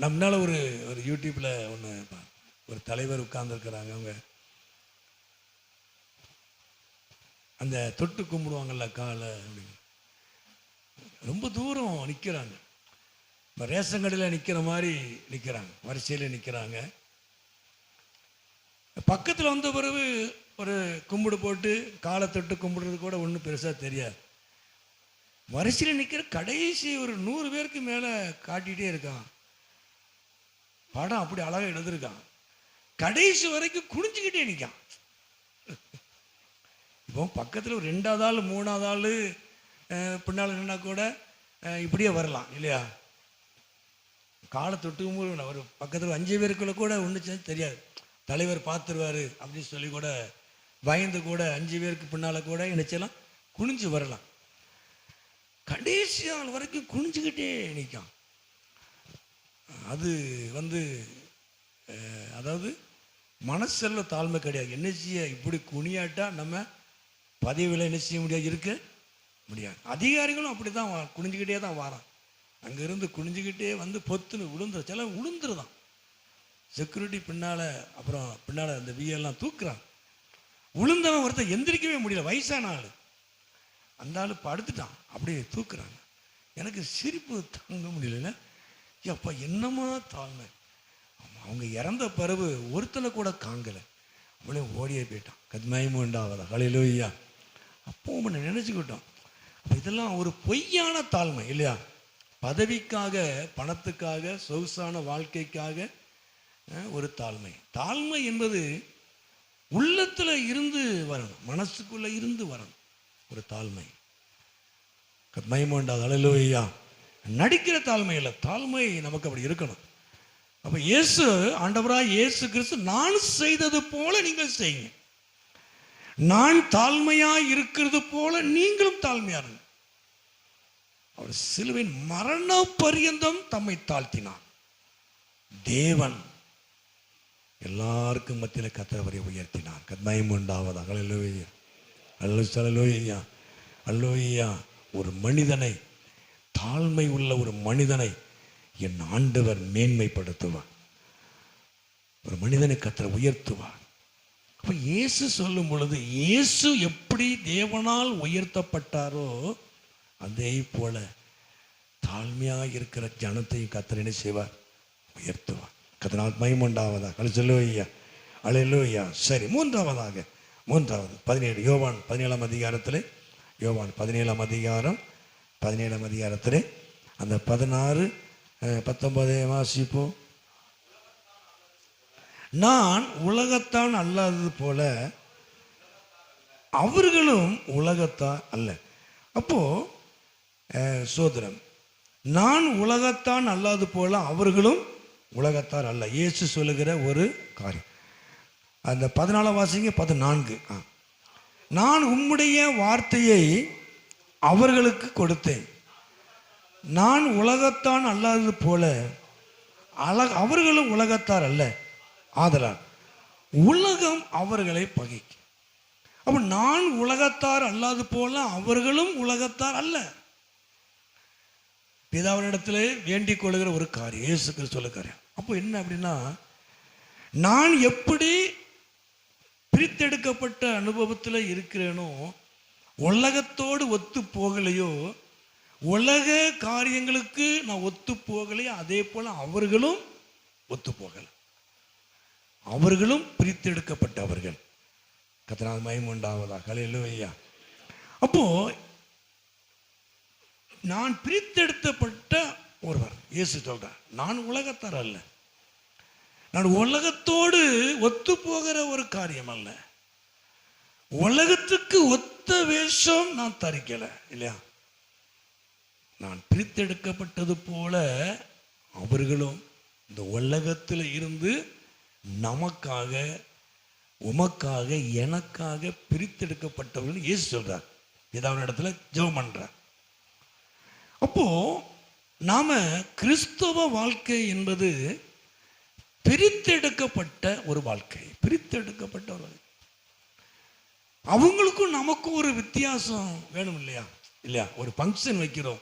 Speaker 3: நம்மளால ஒரு யூடியூப்ல ஒன்று ஒரு தலைவர் உட்கார்ந்துருக்கிறாங்க. அவங்க அந்த தொட்டு கும்பிடுவாங்கல்ல காலை அப்படின்னு, ரொம்ப தூரம் நிற்கிறாங்க. ரேஷன் கடையில் நிற்கிற மாதிரி நிற்கிறாங்க, வரிசையில் நிற்கிறாங்க. பக்கத்தில் வந்த பிறகு ஒரு கும்பிடு போட்டு காலை தொட்டு கும்பிடுறது கூட ஒன்றும் பெருசாக தெரியாது. வரிசையில் நிற்கிற கடைசி ஒரு 100 பேருக்கு மேலே காட்டிகிட்டே இருக்கான். படம் அப்படி அழகாக எழுதிருக்கான். கடைசி வரைக்கும் குனிஞ்சுக்கிட்டே நிற்கான். இப்போ பக்கத்தில் ஒரு 2வது ஆள் 3வது ஆள் பின்னால் நின்னா கூட இப்படியே வரலாம் இல்லையா? காலை தொட்டு ஒரு பக்கத்தில் 5 பேருக்குள்ள கூட ஒன்று தெரியாது, தலைவர் பார்த்துருவார் அப்படின்னு சொல்லி கூட பயந்து கூட 5 பேருக்கு பின்னால் கூட நினைச்சலாம் குனிஞ்சு வரலாம். கடைசி நாள் வரைக்கும் குனிஞ்சுக்கிட்டே நிற்கும். அது அதாவது மனசெல்ல தாழ்மை கிடையாது. என்ன செய்ய, இப்படி குனியாட்டா நம்ம பதவியில் என்ன செய்ய முடியாது, இருக்க முடியாது. அதிகாரிகளும் அப்படி தான் குனிஞ்சுக்கிட்டே தான் வாரான். அங்கேருந்து குனிஞ்சுக்கிட்டே பொத்துன்னு சில விழுந்துருதான். செக்யூரிட்டி பின்னால் அப்புறம் பின்னால் அந்த வியெல்லாம் தூக்குறான். விழுந்தவன் ஒருத்தன் எந்திரிக்கவே முடியல, வயசான ஆள். அந்த ஆள் படுத்துட்டான், அப்படியே தூக்குறாங்க. எனக்கு சிரிப்பு தாங்க முடியல. அப்பா என்னமா தாழ்மை. அவங்க இறந்த பிறகு ஒருத்தனை கூட காங்கலை, அவளே ஓடியே போயிட்டான். கத்மயமும் உண்டாவதா, ஹல்லேலூயா. அப்போ நம்ம நினச்சிக்கிட்டோம், இதெல்லாம் ஒரு பொய்யான தாழ்மை இல்லையா? பதவிக்காக, பணத்துக்காக, சொகுசான வாழ்க்கைக்காக ஒரு தாழ்மை. தாழ்மை என்பது உள்ளத்தில் இருந்து வரணும், மனசுக்குள்ளே இருந்து வரணும் ஒரு தாழ்மை. கத்மயமும் உண்டாவதா, ஹல்லேலூயா. நடிக்கிற தாழ்மை இல்லை, தாழ்மை நமக்கு அப்படி இருக்கணும். அப்போ இயேசு, ஆண்டவராய் இயேசு கிறிஸ்து, நான் செய்தது போல நீங்கள் செய்யுங்க, நான் தாழ்மையாய் இருக்கிறது போல நீங்களும் தாழ்மையா இருங்க. அவர் சிலுவையின் மரண பரியந்தம் தம்மை தாழ்த்தினார். தேவன் எல்லாருக்கும் மத்தியில் கர்த்தரை உயர்த்தினார். கத்மயமும் உண்டாவதா, ஹல்லேலூயா, ஹல்லேலூயா, ஹல்லேலூயா. ஒரு மனிதனை, தாழ்மை உள்ள ஒரு மனிதனை என் ஆண்டவர் மேன்மைப்படுத்துவார். ஒரு மனிதனை கர்த்தர் உயர்த்துவார். அப்ப இயேசு சொல்லும் பொழுது, இயேசு எப்படி தேவனால் உயர்த்தப்பட்டாரோ அதே போல தாழ்மையாக இருக்கிற ஜனத்தையும் கர்த்தர் என்ன செய்வார், உயர்த்துவார். கர்த்தரால் மகிமை உண்டாவதாக, ஹல்லேலூயா, ஹல்லேலூயா. சரி, மூன்றாவது 17 யோவான் 17ஆம் அதிகாரத்தில், யோவான் 17ஆம் அதிகாரத்தில் அந்த 16, 19 வாசிப்போம். நான் உலகத்தான் அல்லாதது போல அவர்களும் உலகத்தான் அல்ல. அப்போ சோதரம், நான் உலகத்தான் அல்லாது போல அவர்களும் உலகத்தார் அல்ல. இயேசு சொல்லுகிற ஒரு காரியம். அந்த 14 வாசிங்க. 14, நான் உம்முடைய வார்த்தையை அவர்களுக்கு கொடுத்தேன், நான் உலகத்தான் அல்லாதது போல அவர்களும் உலகத்தார் அல்ல, ஆதலால் உலகம் அவர்களை பகைக்கும். அப்ப நான் உலகத்தார் அல்லாது போல அவர்களும் உலகத்தார் அல்ல. பிதாவினிடத்திலே வேண்டிக் கொள்கிற ஒரு காரியம், இயேசு கிறிஸ்து சொல்ல காரியம். அப்போ என்ன அப்படின்னா, நான் எப்படி பிரித்தெடுக்கப்பட்ட அனுபவத்தில் இருக்கிறேனோ, உலகத்தோடு ஒத்து போகலையோ, உலக காரியங்களுக்கு நான் ஒத்து போகலையோ, அதே போல அவர்களும் ஒத்து போகல. அவர்களும் பிரித்தெடுக்கப்பட்டவர்கள். கர்த்தரால் மகிமை உண்டாவதாக, ஹல்லேலூயா. அப்போ நான் பிரித்தெடுக்கப்பட்ட ஒருவர். இயேசு சொல்றார், நான் உலகத்தார் அல்ல, நான் உலகத்தோடு ஒத்து போகிற ஒரு காரியம் அல்ல, உலகத்துக்கு ஒத்த வேஷம் நான் தரிக்கல இல்லையா. நான் பிரித்தெடுக்கப்பட்டது போல அவர்களும் இந்த உலகத்தில் இருந்து நமக்காக, உமக்காக, எனக்காக பிரித்தெடுக்கப்பட்டவர்கள் இயேசு சொல்றார். பிதாவினிடத்துல ஜெபம் பண்றார். அப்போ நாம கிறிஸ்தவ வாழ்க்கை என்பது பிரித்தெடுக்கப்பட்ட ஒரு வாழ்க்கை, பிரித்தெடுக்கப்பட்ட ஒரு வாழ்க்கை. அவங்களுக்கும் நமக்கும் ஒரு வித்தியாசம் வேணும் இல்லையா? ஒரு ஃபங்க்ஷன் வைக்கிறோம்,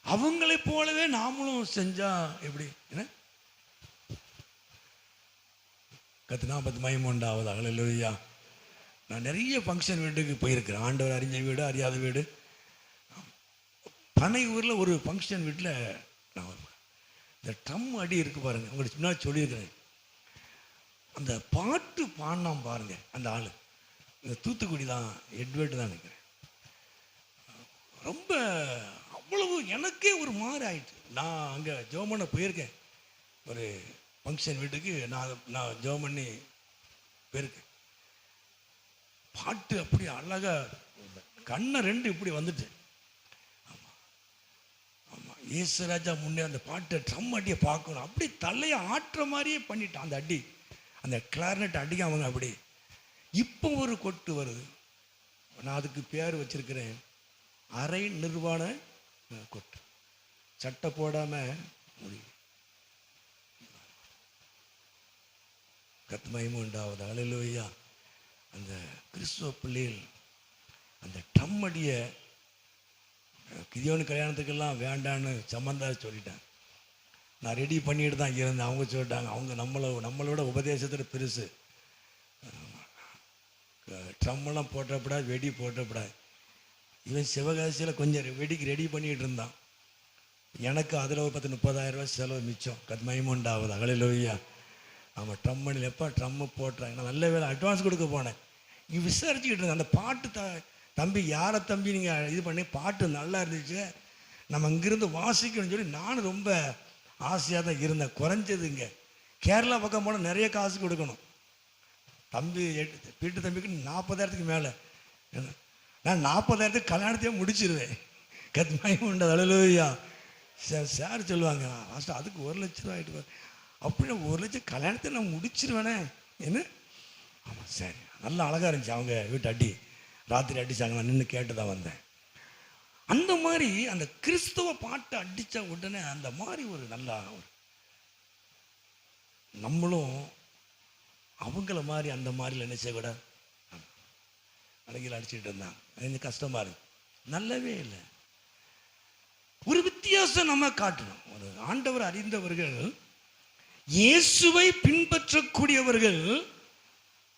Speaker 3: அவங்களை போலவே நாமளும் செஞ்சா எப்படி? என்ன கர்த்தருக்கு மகிமை உண்டாவதாக, ஹல்லேலூயா. நான் நிறைய ஃபங்க்ஷன் வீட்டுக்கு போயிருக்கிறேன், ஆண்டவர் அறிஞ்ச வீடு, அறியாத வீடு. பனை ஊரில் ஒரு ஃபங்க்ஷன் வீட்டில் நான் இந்த ட்ரம் அடி இருக்கு பாருங்க, உங்களுக்கு முன்னாடி சொல்லியிருக்கிறேன். அந்த பாட்டு பாடினான் பாருங்க அந்த ஆள், இந்த தூத்துக்குடி தான், எட்வர்டு தான் நினைக்கிறேன். ரொம்ப அவ்வளவு எனக்கே ஒரு மாதிரி ஆயிடுச்சு. நான் அங்கே ஜெபம் பண்ண போயிருக்கேன், ஒரு ஃபங்க்ஷன் வீட்டுக்கு நான் ஜெபம் பண்ணி போயிருக்கேன். பாட்டு அப்படி அழகா கண்ணை ரெண்டு இப்படி வந்துட்டு. ஆமாம் ஆமாம், இயேசுராஜா முன்னே அந்த பாட்டை ட்ரம் அடியை பார்க்கணும், அப்படி தலையை ஆட்டுற மாதிரியே பண்ணிட்டான். அந்த அடி, அந்த கிளாரினட் அடிக்க அவங்க அப்படி. இப்போ ஒரு கொட்டு வருது, நான் அதுக்கு பேர் வச்சிருக்கிறேன் அரை நிர்வாண கொட்டு. சட்டை போடாமல் முடியும். கத்மயமும் உண்டாவது. அல்லேலூயா. அந்த கிறிஸ்துவ பிள்ளைகள் அந்த டம்மடிய கிதியோன் கல்யாணத்துக்கெல்லாம் வேண்டான்னு சம்பந்தார் சொல்லிட்டேன். நான் ரெடி பண்ணிட்டு தான் இருந்தேன். அவங்க சொல்லிட்டாங்க, அவங்க நம்மளோட உபதேசத்தில் பெருசு, ட்ரம்மெல்லாம் போட்டப்படாது, வெடி போட்டப்படாது. இவன் சிவகாசியில் கொஞ்சம் வெடிக்கு ரெடி பண்ணிகிட்டு இருந்தான். எனக்கு அதில் ஒரு 30,000 ரூபா செலவு மிச்சம். கத்மயமும் உண்டாவது. அல்லேலூயா. ஆமாம், ட்ரம்மணில் எப்போ ட்ரம்மு போட்டுறாங்க. நான் நல்ல வேலை அட்வான்ஸ் கொடுக்க போனேன். இங்கே விசாரிச்சுக்கிட்டு இருந்தேன். அந்த பாட்டு தம்பி யாரை தம்பி நீங்கள் இது பண்ணி, பாட்டு நல்லா இருந்துச்சு, நம்ம இங்கேருந்து வாசிக்கணும்னு சொல்லி நானும் ரொம்ப ஆசையாக தான் இருந்தேன். குறைஞ்சதுங்க கேரளா பக்கம் போனால் நிறைய காசு கொடுக்கணும். தம்பி வீட்டு தம்பிக்கு 40,000க்கு மேலே. நான் 40,000த்துக்கு கல்யாணத்தையே முடிச்சிருவேன். கத்மயமும் உண்டாவது. அல்லேலூயா. சார் சொல்லுவாங்க, ஃபஸ்ட்டு அதுக்கு 1 லட்ச ரூபா ஆகிட்டு அப்படின்னு. 1 லட்சம் கல்யாணத்தை நான் முடிச்சிருவேனே என்ன. ஆமாம் சரி, நல்லா அழகாக இருந்துச்சு. அவங்க வீட்டு அடி ராத்திரி அடித்தாங்க, நான் நின்று கேட்டு தான் வந்தேன். அந்த மாதிரி அந்த கிறிஸ்தவ பாட்டை அடித்த உடனே அந்த மாதிரி ஒரு நல்லா ஒரு நம்மளும் அவங்கள மாதிரி அந்த மாதிரி நினைச்ச கூட அழகில் அடிச்சுட்டு இருந்தாங்க. எனக்கு கஷ்டமாக இருக்கு, நல்லவே இல்லை. ஒரு வித்தியாசம் நம்ம காட்டணும். ஒரு ஆண்டவர் அறிந்தவர்கள், இயேசுவை பின்பற்றக்கூடியவர்கள்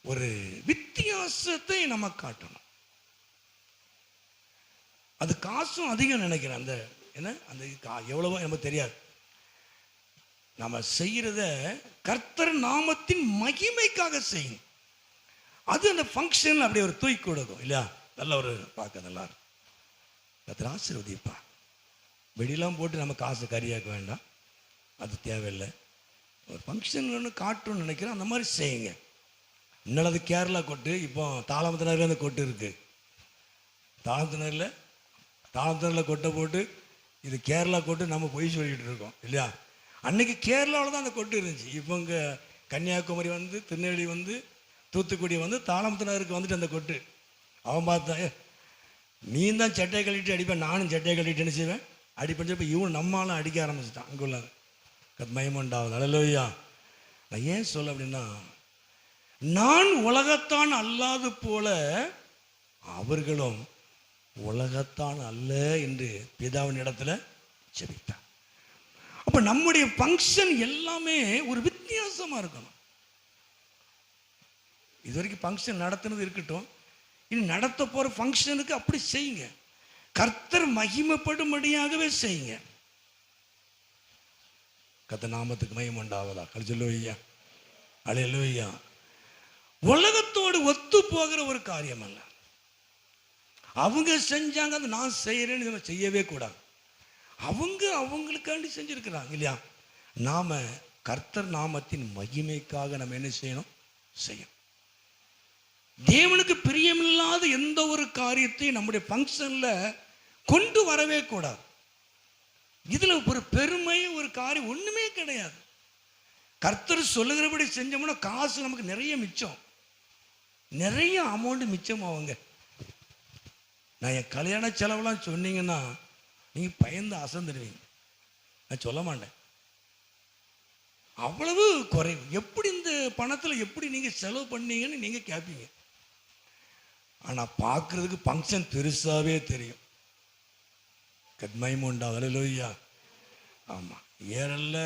Speaker 3: ஒரு வித்தியாசத்தை நம்ம காட்டணும். அது காசும் அதிகம் நினைக்கிறேன். அந்த என்ன அந்த எவ்வளவோ நமக்கு தெரியாது. நம்ம செய்கிறத கர்த்தர் நாமத்தின் மகிமைக்காக செய்யும். அது அந்த ஃபங்க்ஷன் அப்படி ஒரு தூக்கி கொடுக்கும் இல்லையா. நல்ல ஒரு பார்க்க நல்லா இருக்கும். கர்த்தர் ஆசீர்வதிப்பா. வெடிலாம் போட்டு நம்ம காசு கறியாக்க வேண்டாம், அது தேவையில்லை. ஒரு ஃபங்க்ஷன் ஒன்று காட்டணும்னு நினைக்கிறேன், அந்த மாதிரி செய்யுங்க. இன்னும் அது கேரளா கொட்டு, இப்போ தாளமுத்தினரில் அந்த கொட்டு இருக்குது. தாளமுத்தினரில் கொட்டை போட்டு இது கேரளா கொட்டு நம்ம போய் சொல்லிக்கிட்டு இருக்கோம் இல்லையா. அன்றைக்கி கேரளாவில் தான் அந்த கொட்டு இருந்துச்சு. இப்போ இங்கே கன்னியாகுமரி வந்து, திருநெல்வேலி வந்து, தூத்துக்குடி வந்து, தாளமுத்தினருக்கு வந்துட்டு அந்த கொட்டு. அவன் பார்த்தா, நீ தான் சட்டையை கழிட்டு அடிப்பேன், நானும் சட்டையை கழிட்டு என்ன செய்வேன் அடிப்பேன். இப்போ இவன் நம்மளாலும் அடிக்க ஆரம்பிச்சிட்டான். அங்கே உள்ள கத்மயமும் உண்டாவது. அல்லேலூயா. நான் ஏன் சொல்ல அப்படின்னா, நான் உலகத்தான் அல்லாது போல அவர்களும் உலகத்தான் அல்ல என்று பிதாவின் இடத்துல ஜெபித்தார். அப்ப நம்முடைய ஃபங்க்ஷன் எல்லாமே ஒரு வித்தியாசமா இருக்கணும். இது வரைக்கும் ஃபங்க்ஷன் நடத்துனது இருக்கட்டும், இனி நடத்த போற ஃபங்க்ஷனுக்கு அப்படி செய்யுங்க. கர்த்தர் மகிமைப்படும்படியாகவே செய்யுங்க. கர்த்தர் நாமத்துக்கு மகிமை உண்டாவதா. அல்லேலூயா. அல்லேலூயா. உலகத்தோடு ஒத்து போகிற ஒரு காரியம் அல்ல. அவங்க செஞ்சாங்க, அது நான் செய்யறேன்னு செய்யவே கூடாது. அவங்க அவங்களுக்காண்டி செஞ்சிருக்கிறாங்க இல்லையா. நாம கர்த்தர் நாமத்தின் மகிமைக்காக நம்ம என்ன செய்யணும், செய்யணும். தேவனுக்கு பிரியமில்லாத எந்த ஒரு காரியத்தையும் நம்முடைய ஃபங்க்ஷன்ல கொண்டு வரவே கூடாது. இதுல ஒரு பெருமை ஒரு காரியம் ஒண்ணுமே கிடையாது. கர்த்தர் சொல்லுகிறபடி செஞ்சோம்னா காசு நமக்கு நிறைய மிச்சம், நிறைய அமௌண்ட் மிச்சம். அவங்க நான் என் கல்யாண செலவுலாம் சொன்னீங்கன்னா நீங்க பயந்து அசந்துடுவீங்க. நான் சொல்ல மாட்டேன், அவ்வளவு குறைவு. எப்படி இந்த பணத்துல எப்படி நீங்க செலவு பண்ணீங்கன்னு நீங்க கேட்பீங்க. ஆனா பார்க்கறதுக்கு ஃபங்க்ஷன் பெருசாவே தெரியும். கத்மயமும் உண்டாவது. அல்லேலூயா. ஆமா, ஏரல்ல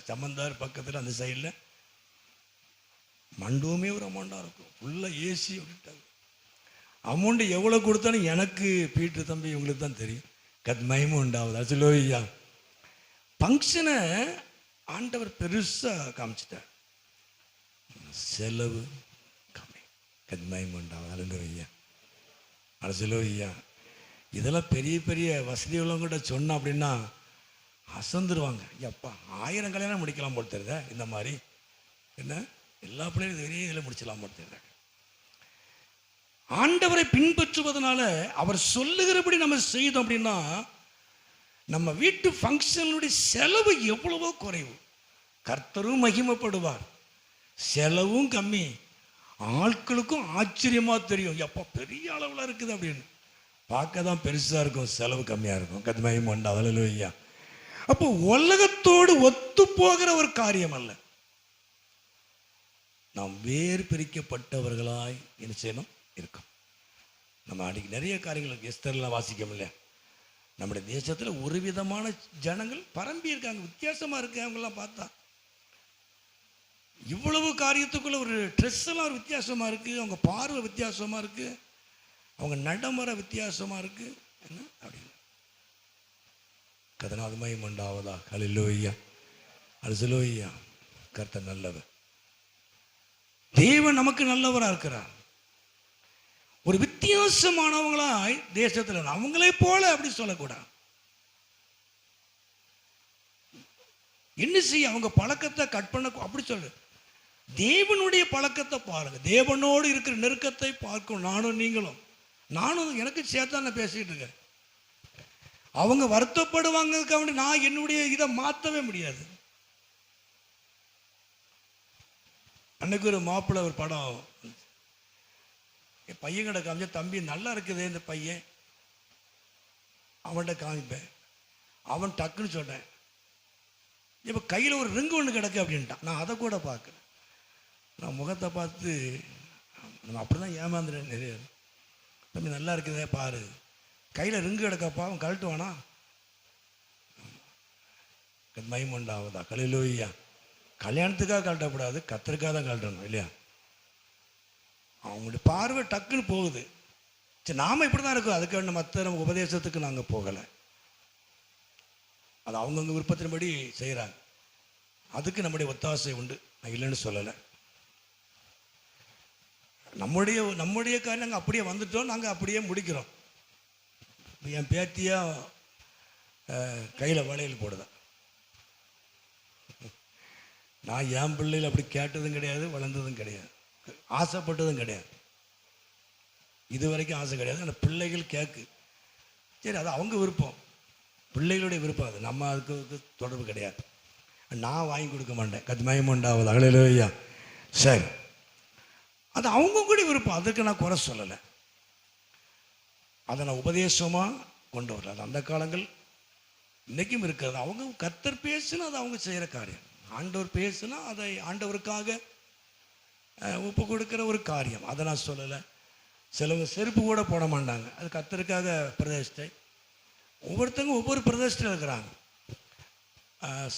Speaker 3: சமந்தார் பக்கத்துல அந்த சைடில் மண்டபமே ஒரு அமௌண்டாக இருக்கும். ஃபுல்லாக ஏசி அப்படின்ட்டாங்க. அமௌண்ட் எவ்வளோ கொடுத்தாலும் எனக்கு பீட்டு தம்பி உங்களுக்கு தான் தெரியும். கத்மயமும் உண்டாவது. அல்லேலூயா. ஃபங்க்ஷனை ஆண்டவர் பெருசாக காமிச்சிட்டார், செலவு கம்மி. கத்மயமும் உண்டாவது. அல்லேலூயா. அல்லேலூயா. இதெல்லாம் பெரிய பெரிய வசதி உள்ளவங்கிட்ட சொன்னோம் அப்படின்னா அசந்துருவாங்க. எப்பா 1000 கல்யாணம் முடிக்கலாம் போட்டு தெரியுதா, இந்த மாதிரி என்ன எல்லா பிள்ளைகளும் ஒரே இதில் முடிச்சலாம் போட்டு தெரியுறாங்க. ஆண்டவரை பின்பற்றுவதனால அவர் சொல்லுகிறபடி நம்ம செய்தோம் அப்படின்னா நம்ம வீட்டு ஃபங்க்ஷனுடைய செலவு எவ்வளவோ குறைவு. கர்த்தரும் மகிமைப்படுவார், செலவும் கம்மி, ஆட்களுக்கும் ஆச்சரியமா தெரியும், எப்போ பெரிய அளவில் இருக்குது அப்படின்னு. பார்க்க தான் பெருசாக இருக்கும், செலவு கம்மியாக இருக்கும். கர்த்தர் உண்டாவதில்லை ஐயா. அப்போ உலகத்தோடு ஒத்து போகிற ஒரு காரியம் அல்ல. நாம் வேறு பிரிக்கப்பட்டவர்களாய் என்ன செய்யணும் இருக்கும். நம்ம அன்றைக்கி நிறைய காரியங்கள் எஸ்தர்லாம் வாசிக்கோம் இல்லையா. நம்முடைய தேசத்தில் ஒரு விதமான ஜனங்கள் பரம்பி இருக்காங்க, வித்தியாசமாக இருக்கு. அவங்கெல்லாம் பார்த்தா இவ்வளவு காரியத்துக்குள்ள ஒரு ட்ரெஸ் எல்லாம் ஒரு வித்தியாசமாக இருக்குது, அவங்க பார்வை வித்தியாசமாக இருக்குது, அவங்க நடைமுறை வித்தியாசமாக இருக்குது. என்ன அப்படின்னு கதனாது மகிமை உண்டாவதா. ஹல்லேலூயா, ஹல்லேலூயா. கர்த்தர் நல்லவர், தேவன் நமக்கு நல்லவராக இருக்கிறார். ஒரு வித்தியாசமானவங்களாய் தேசத்தில் அவங்களே போல அப்படி சொல்லக்கூடாது. என்ன செய்ய, அவங்க பழக்கத்தை கட் பண்ண அப்படி சொல்லு. தேவனுடைய பழக்கத்தை பாருங்க, தேவனோடு இருக்கிற நெருக்கத்தை பார்க்கும். நானும் எனக்கு சேர்த்தா நான் பேசிட்டு இருக்கேன். அவங்க வருத்தப்படுவாங்க, நான் என்னுடைய இதை மாற்றவே முடியாது. அன்னைக்கு ஒரு மாப்பிள்ளை ஒரு படம் என் பையன் கிட்ட காமிச்சா, தம்பி நல்லா இருக்குது இந்த பையன், அவன்கிட்ட காமிப்பேன். அவன் டக்குன்னு சொன்னேன், இப்போ கையில் ஒரு ரிங்கு ஒன்று கிடக்கு அப்படின்ட்டான். நான் அதை கூட பார்க்குறேன். நான் முகத்தை பார்த்து நம்ம அப்படி தான் ஏமாந்துறேன் நிறைய. தம்பி நல்லா இருக்குதே பாரு, கையில் ரிங்கு கிடக்கப்பா, அவன் கழட்டுவானா? மகிமை உண்டாவதா. ஹல்லேலூயா. கல்யாணத்துக்காக கழட்டக்கூடாது, கர்த்தருக்காக தான் கழட்டணும் இல்லையா. அவங்களுடைய பார்வை டக்குன்னு போகுது. சரி, நாம இப்படி தான் இருக்கோம், அதுக்கு மற்ற நம்ம உபதேசத்துக்கு நாங்கள் போகலை. அது அவங்கவுங்க விருப்பத்தின்படி செய்கிறாங்க, அதுக்கு நம்முடைய ஒத்தாசை உண்டு, நான் இல்லைன்னு சொல்லலை. நம்முடைய காரியம் நாங்கள் அப்படியே வந்துட்டோம், நாங்கள் அப்படியே முடிக்கிறோம். என் பேத்தியா கையில் வளையல் போடுதான். நான் என் பிள்ளைகள் அப்படி கேட்டதும் கிடையாது, வளர்ந்ததும் கிடையாது, ஆசைப்பட்டதும் கிடையாது, இது வரைக்கும் ஆசை கிடையாது. ஆனால் பிள்ளைகள் கேட்கு, சரி அது அவங்க விருப்பம், பிள்ளைகளுடைய விருப்பம், அது நம்ம அதுக்கு தொடர்பு கிடையாது. நான் வாங்கி கொடுக்க மாட்டேன். கர்த்தர் மகிமை உண்டாவதாக. ஹல்லேலூயா. சரி, அது அவங்க கூட விருப்பம், அதுக்கு நான் குறை சொல்லலை. அதை நான் உபதேசமாக கொண்டு வரல. அது அந்த காலங்கள் இன்றைக்கும் இருக்கிறது. அவங்க கர்த்தர் பேசுனா அது அவங்க செய்கிற காரியம், ஆண்டவர் பேசுனா அதை ஆண்டவருக்காக ஒப்பு கொடுக்குற ஒரு காரியம், அதை நான் சொல்லலை. சிலவங்க செருப்பு கூட போட மாட்டாங்க, அது கர்த்தருக்காக பிரதிஷ்டை. ஒவ்வொருத்தவங்க ஒவ்வொரு பிரதிஷ்டையில் இருக்கிறாங்க.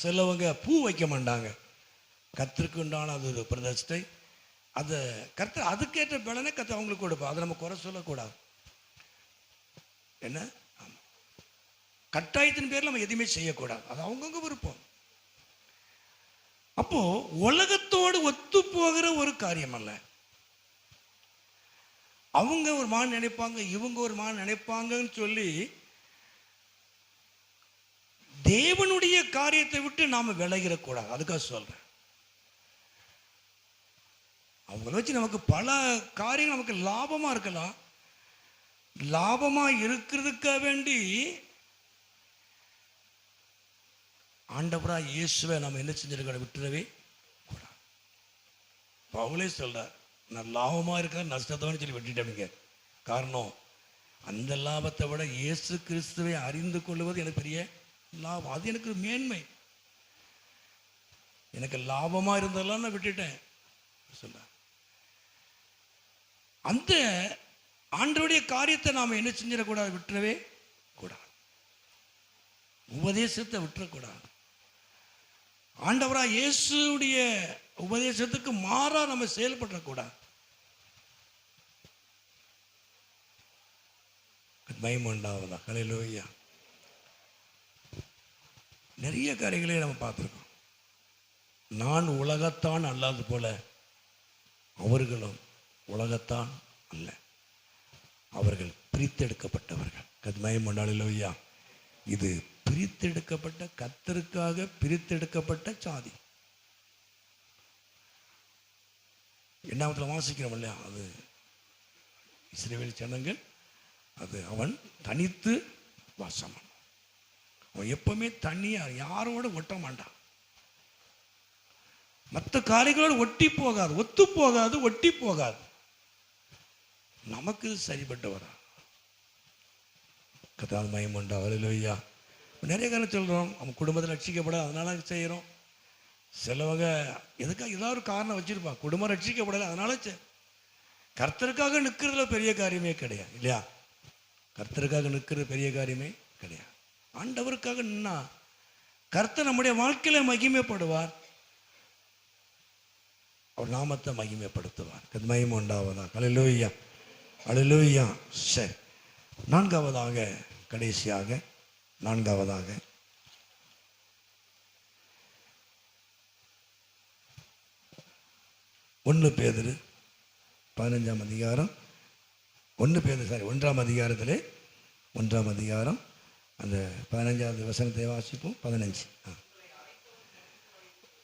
Speaker 3: சிலவங்க பூ வைக்க மாட்டாங்க, கர்த்தருக்கு உண்டான அது ஒரு பிரதிஷ்டை. அதை கர்த்தர் அதுக்கேற்ற பலனை கர்த்தர் அவங்களுக்கு கொடுப்பா, அதை நம்ம குறை சொல்லக்கூடாது. என்ன கட்டாயத்தின் பேரில் நம்ம எதுவுமே செய்யக்கூடாது, அது அவங்கவுங்க விருப்பம். அப்போ உலகத்தோடு ஒத்து போகிற ஒரு காரியம் அல்ல. அவங்க ஒரு மாதிரி நினைப்பாங்க, இவங்க ஒரு மாதிரி நினைப்பாங்கன்னு சொல்லி தேவனுடைய காரியத்தை விட்டு நாம விலகிடக்கூடாது. அதுக்காக சொல்றேன். அவங்கள வச்சு நமக்கு பல காரியம் நமக்கு லாபமா இருக்கலாம். லாபமா இருக்கிறதுக்காக வேண்டி ஆண்டவரா இயேசுவை நம்ம என்ன செஞ்சிருக்க விட்டுறவே கூடாது. பவுலே சொல்றார், நான் லாபமா இருக்கிற நஷ்டத்தோன்னு சொல்லி விட்டுட்டேங்க. காரணம், அந்த லாபத்தை விட இயேசு கிறிஸ்துவை அறிந்து கொள்வது எனக்கு பெரிய லாபம், அது எனக்கு மேன்மை. எனக்கு லாபமா இருந்ததெல்லாம் நான் விட்டுட்டேன் சொல்ல. அந்த ஆண்டவருடைய காரியத்தை நாம் என்ன செஞ்சிடக்கூடாது, விட்டுறவே கூடாது. உபதேசத்தை விட்டுறக்கூடாது. ஆண்டவரா இயேசுடைய உபதேசத்துக்கு மாறா நம்ம செயல்படக்கூடாது. மகிமை உண்டாவதா. ஹல்லேலூயா. நிறைய காரியங்களே நம்ம பார்த்துருக்கோம். நான் உலகத்தான் அல்லாது போல அவர்களும் உலகத்தான் அல்ல, அவர்கள் பிரித்தெடுக்கப்பட்டவர்கள். கர்த்தர் மகிமை. இது பிரித்தெடுக்கப்பட்ட, கர்த்தருக்காக பிரித்தெடுக்கப்பட்ட சாதி. எண்ணாமத்தில் வாசிக்கிறோம் இல்லையா, அது இஸ்ரவேல் ஜனங்கள் அது அவன் தனித்து வாசம். அவன் எப்பவுமே தனியாக யாரோட ஒட்ட மாட்டான். மற்ற காரியங்களோடு ஒட்டி போகாது, ஒத்து போகாது, ஒட்டி போகாது. நமக்கு சரிப்பட்டு வரா கதால் மயம் உண்டா. அல்லேலூயா. நிறைய காரணம் சொல்கிறோம், நம்ம குடும்பத்தில் ரட்சிக்கப்படாது அதனால செய்கிறோம். சிலவங்க எதுக்காக ஏதாவது ஒரு காரணம் வச்சுருப்பான், குடும்பம் ரட்சிக்கப்படலை அதனால கர்த்தருக்காக நிற்கிறதுல பெரிய காரியமே கிடையாது இல்லையா? கர்த்தருக்காக நிற்கிறது பெரிய காரியமே கிடையாது. ஆண்டவருக்காக நின்னா கர்த்தர் நம்முடைய வாழ்க்கையில மகிமைப்படுவார், அவர் நாமத்தை மகிமைப்படுத்துவார். மகிமை உண்டாவதா. அல்லேலூயா, அல்லேலூயா. சரி, நான்காவதாக, கடைசியாக நான்காவதாக 1 பேதுரு 15ஆம் அதிகாரம் 1 பேதுரு 1ஆம் அதிகாரத்திலே 1ஆம் அதிகாரம் அந்த 15வது வசனத்தை வாசிப்போம். 15.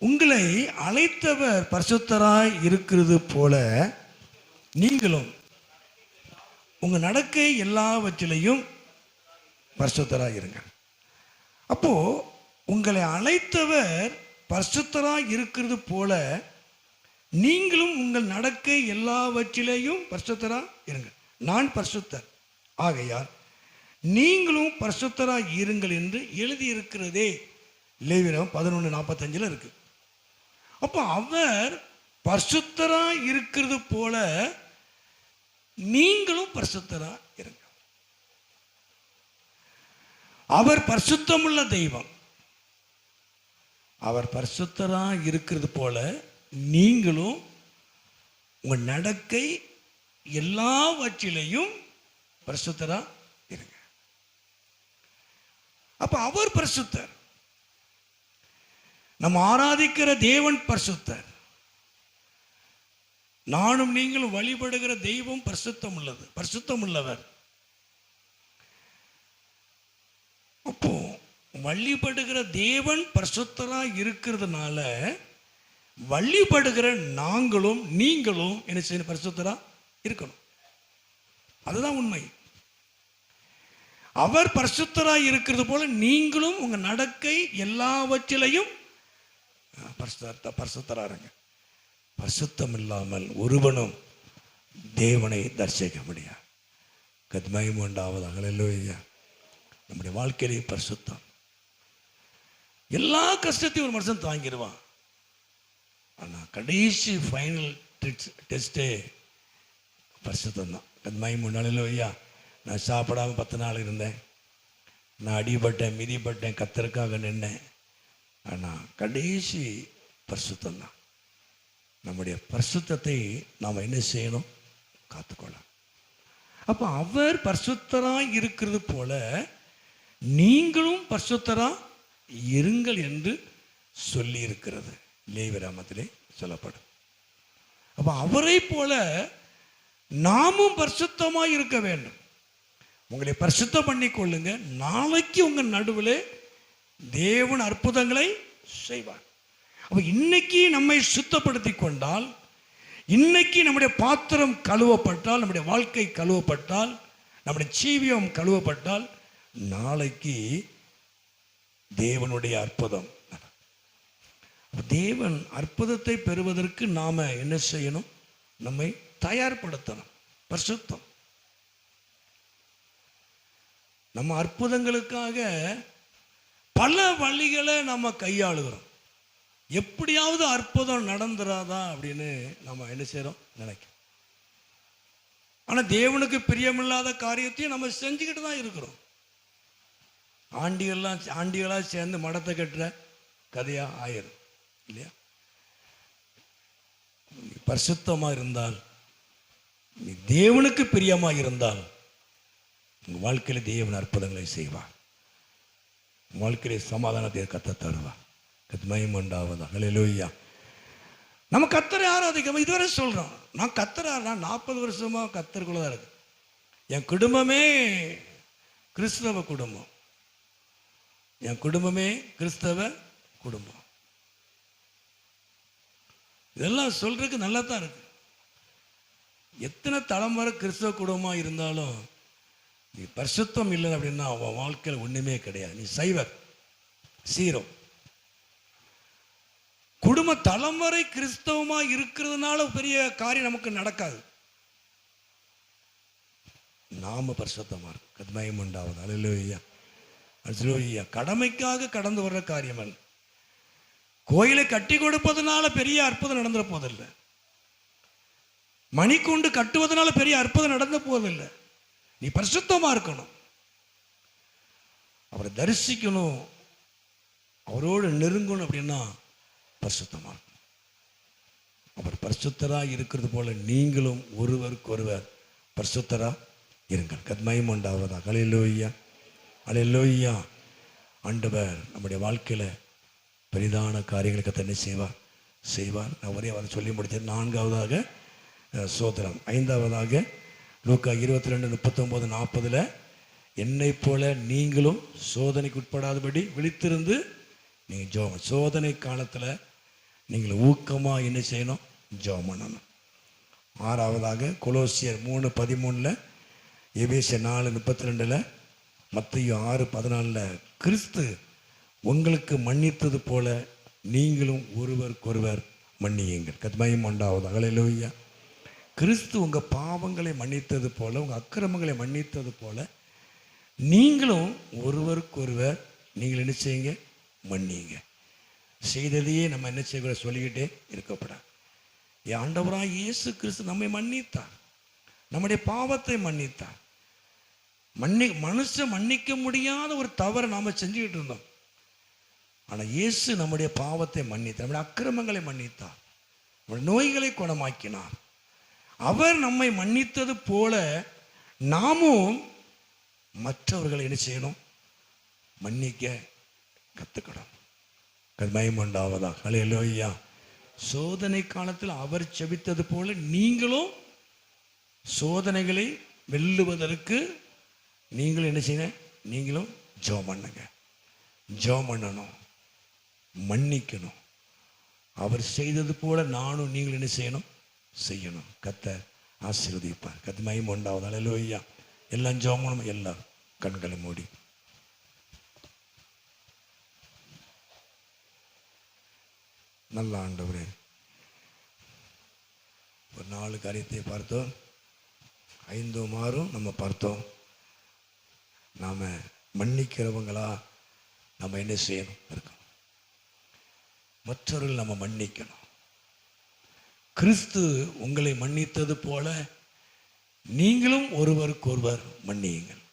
Speaker 3: உங்களை அழைத்தவர் பரிசுத்தராய் இருக்கிறது போல நீங்களும் உங்க நடக்கை எல்லாவற்றிலையும் பரிசுத்தராய் இருங்க. அப்போ உங்களை அழைத்தவர் பரிசுத்தராய் இருக்கிறது போல நீங்களும் உங்கள் நடக்கை எல்லாவற்றிலேயும் பரிசுத்தராய் இருங்க. நான் பரிசுத்தர் ஆகையால் நீங்களும் பரிசுத்தராய் இருங்கள் என்று எழுதியிருக்கிறதே. லேவியராகமம் 11:45 இருக்கு. அப்போ அவர் பரிசுத்தராய் இருக்கிறது போல நீங்களும் பரிசுத்தராய் இருங்க. அவர் பரிசுத்தமுள்ள தெய்வம். அவர் பரிசுத்தராய் இருக்கிறது போல நீங்களும் உங்கள் நடக்கை எல்லாவற்றிலையும் பரிசுத்தராய் இருங்க. அப்ப அவர் பரிசுத்தர். நம்ம ஆராதிக்கிற தேவன் பரிசுத்தர். நானும் நீங்களும் வழிபடுகிற தெய்வம் பரிசுத்தம் உள்ளது, பரிசுத்தம் உள்ளவர். அப்போ வழிபடுகிற தேவன் பரிசுத்தராய் இருக்கிறதுனால வழிபடுகிற நாங்களும் நீங்களும் என்ன செய்யணும்? பரிசுத்தரா இருக்கணும். அதுதான் உண்மை. அவர் பரிசுத்தராய் இருக்கிறது போல நீங்களும் உங்க நடக்கை எல்லாவற்றிலையும் பரிசுத்தரா இருங்க. பரிசுத்தம் இல்லாமல் ஒருவனும் தேவனை தரிசிக்க முடியாது. கத்மயம் உண்டாவதாக. அல்லேலூயா. நம்முடைய வாழ்க்கையிலே பரிசுத்தம். எல்லா கஷ்டத்தையும் ஒரு மனுஷன் தாங்கிடுவான். ஆனால் கடைசி ஃபைனல் டெஸ்ட்டே பரிசுத்தம் தான். கத்மயம் உண்டாவதாக. அல்லேலூயா. நான் சாப்பிடாம 10 நாள் இருந்தேன், நான் அடிபட்டேன், மிதிப்பட்டேன், கர்த்தருக்காக நின்னேன். ஆனால் கடைசி பரிசுத்தம் தான். நம்முடைய பரிசுத்தத்தை நாம் என்ன செய்யணும்? காத்துக்கொள்ள. அப்போ அவர் பரிசுத்தராய் இருக்கிறது போல நீங்களும் பரிசுத்தராய் இருங்கள் என்று சொல்லி இருக்கிறது. லேவியராகமத்திலே சொல்லப்படும். அப்போ அவரை போல நாமும் பரிசுத்தமாய் இருக்க வேண்டும். உங்களை பரிசுத்தம் பண்ணி கொள்ளுங்க. நாளைக்கு உங்க நடுவில் தேவன் அற்புதங்களை செய்வார். அப்போ இன்னைக்கு நம்மை சுத்தப்படுத்தி கொண்டால், இன்னைக்கு நம்முடைய பாத்திரம் கழுவப்பட்டால், நம்முடைய வாழ்க்கை கழுவப்பட்டால், நம்முடைய ஜீவியம் கழுவப்பட்டால், நாளைக்கு தேவனுடைய அற்புதம். தேவன் அற்புதத்தை பெறுவதற்கு நாம என்ன செய்யணும்? நம்மை தயார்படுத்தணும். பரிசுத்தம். நம்ம அற்புதங்களுக்காக பல வழிகளை நம்ம கையாளுகிறோம். எப்படியாவது அற்புதம் நடந்துராதா அப்படின்னு நம்ம என்ன செய்யறோம்? நினைக்கிறோம். ஆனா தேவனுக்கு பிரியமில்லாத காரியத்தையும் நம்ம செஞ்சுக்கிட்டு தான் இருக்கிறோம். ஆண்டிகளா சேர்ந்து மடத்தை கட்டுற கதையா ஆயிரும் இல்லையா? பரிசுத்தமா இருந்தால், நீ தேவனுக்கு பிரியமா இருந்தால், உங்க வாழ்க்கையில தேவன் அற்புதங்களை செய்வார். வாழ்க்கையில சமாதானத்தை கத்த தருவார். மகிமை உண்டாவதாக. அல்லேலூயா. நம்ம கர்த்தரை ஆராதிக்க இதுவரை சொல்றோம். நான் கர்த்தரை 40 வருஷமா கர்த்தருக்குள்ள தான் இருக்கு. என் குடும்பமே கிறிஸ்தவ குடும்பம். என் குடும்பமே கிறிஸ்தவ குடும்பம். இதெல்லாம் சொல்றதுக்கு நல்லா தான் இருக்கு. எத்தனை தலைமுறை கிறிஸ்தவ குடும்பமாக இருந்தாலும் நீ பரிசுத்தம் இல்லை அப்படின்னா அவன் வாழ்க்கையில் ஒன்றுமே கிடையாது. நீ சைவர், சீரோ. குடும்ப தலைமுறை கிறிஸ்தவமாக இருக்கிறதுனால பெரிய காரியம் நமக்கு நடக்காது. நாம பரிசுத்தமாக இருக்கும். கத்மயம் உண்டாவது. அல்லேலூயா, அல்லேலூயா. கடமைக்காக கடந்து வர்ற காரியம் அல்ல. கோயிலை கட்டி கொடுப்பதனால பெரிய அற்புதம் நடந்துட போதில்லை. மணிக்கூண்டு கட்டுவதனால பெரிய அற்புதம் நடந்த போதில்லை. நீ பரிசுத்தமா இருக்கணும், அவரை தரிசிக்கணும், அவரோடு நெருங்கணும். அப்படின்னா பரிசுத்தமா இருக்கணும். அவர் பரிசுத்தரா இருக்கிறது போல நீங்களும் ஒருவருக்கு ஒருவர் பரிசுத்தரா இருங்கள். கத்மயம் உண்டாவதா. அல்லேலூயா, அல்லேலூயா. ஆண்டவர் நம்முடைய வாழ்க்கையில பெரிதான காரியங்களுக்கு தன்னை செய்வார். நான் ஒரே வர சொல்லி முடித்தேன். 4ஆவதாக சோதரம். 5ஆவதாக லூக்கா 22:39-40 என்னை போல நீங்களும் சோதனைக்கு உட்படாதபடி விழித்திருந்து நீங்கள் ஜெபம். சோதனை காலத்தில் நீங்கள் ஊக்கமாக என்ன செய்யணும்? ஜெபம் பண்ணணும். 6ஆவதாக கொலோசியர் 3:13, எபேசியர் 4:32, மத்தேயு 6:14 கிறிஸ்து உங்களுக்கு மன்னித்தது போல நீங்களும் ஒருவருக்கொருவர் மன்னியுங்கள். கத்மயம் உண்டாவது. அல்லேலூயா. கிறிஸ்து உங்கள் பாவங்களை மன்னித்தது போல, உங்கள் அக்கிரமங்களை மன்னித்தது போல நீங்களும் ஒருவருக்கொருவர் நீங்கள் என்ன செய்யுங்க? மன்னியுங்க. செய்ததையே நம்ம என்ன செய்ய சொல்லிக்கிட்டே இருக்கப்படாது. ஆண்டவராக இயேசு கிறிஸ்து நம்மை மன்னித்தார், நம்முடைய பாவத்தை மன்னித்தார். மனுஷன் மன்னிக்க முடியாத ஒரு தவறை நாம் செஞ்சுக்கிட்டு இருந்தோம். ஆனால் இயேசு நம்முடைய பாவத்தை மன்னித்தார், நம்முடைய அக்கிரமங்களை மன்னித்தார், நம்முடைய நோய்களை குணமாக்கினார். அவர் நம்மை மன்னித்தது போல நாமும் மற்றவர்களை என்ன செய்யணும்? மன்னிக்க கற்றுக்கணும். கத்மயம் உண்டாவதா. அல்லேலூயா. சோதனை காலத்தில் அவர் செபித்தது போல நீங்களும் சோதனைகளை வெல்லுவதற்கு நீங்களும் என்ன செய்யணும்? நீங்களும் ஜெபம் பண்ணுங்க. ஜெபம் பண்ணணும், மன்னிக்கணும். அவர் செய்தது போல நானும் நீங்கள் என்ன செய்யணும்? செய்யணும். கர்த்தர் ஆசீர்வதிப்பார். கத்மயம் உண்டாவது. அல்லேலூயா. எல்லாம் ஜெபம் பண்ணணும். எல்லாம் கண்களை மூடி. நல்ல ஆண்டவரே, ஒரு 4 காரியத்தை பார்த்தோம். 5 மாறும் நம்ம பார்த்தோம். நாம் மன்னிக்கிறவங்களா நம்ம என்ன செய்யணும்? இருக்கணும். மற்றவர்கள் நம்ம மன்னிக்கணும். கிறிஸ்து உங்களை மன்னித்தது போல நீங்களும் ஒருவருக்கொருவர் மன்னியுங்கள்.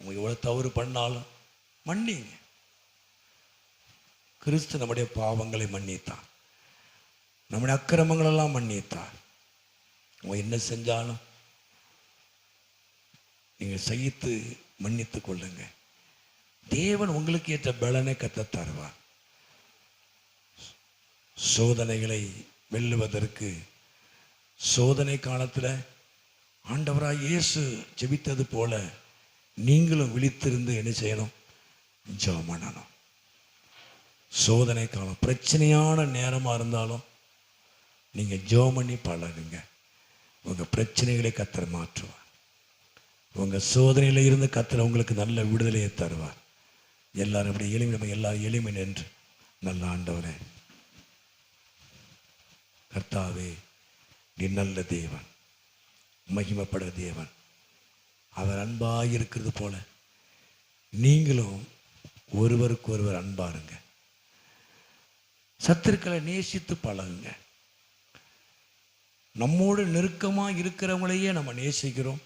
Speaker 3: உங்க எவ்வளவு தவறு பண்ணாலும் மன்னிங்க. கிறிஸ்து நம்முடைய பாவங்களை மன்னித்தார், நம்முடைய அக்கிரமங்களெல்லாம் மன்னித்தார். அவங்க என்ன செஞ்சாலும் நீங்கள் சகித்து மன்னித்துக் கொள்ளுங்க. தேவன் உங்களுக்கு ஏற்ற பலனை கத்த தருவார். சோதனைகளை வெல்லுவதற்கு சோதனை காலத்தில் ஆண்டவராய் இயேசு ஜெபித்தது போல நீங்களும் விழித்திருந்து என்ன செய்யணும்? ஜெபம் பண்ணணும். சோதனை காலம் பிரச்சனையான நேரமாக இருந்தாலும் நீங்கள் ஜெபம் பண்ணி பழகுங்க. உங்கள் பிரச்சனைகளை கர்த்தர் மாற்றுவார். உங்கள் சோதனையில் இருந்து கர்த்தர் உங்களுக்கு நல்ல விடுதலையை தருவார். எல்லாரும் அப்படி எளிமை, எல்லாரும் எளிமை நின்று நல்ல ஆண்டவரே, கர்த்தாவே, நீ நல்ல தேவன், மகிமைப்பட தேவன். அவர் அன்பாக இருக்கிறது போல நீங்களும் ஒருவருக்கு ஒருவர் அன்பாருங்க. சத்துருக்களை நேசித்து பழகுங்க. நம்மோடு நெருக்கமாக இருக்கிறவங்களையே நம்ம நேசிக்கிறோம்.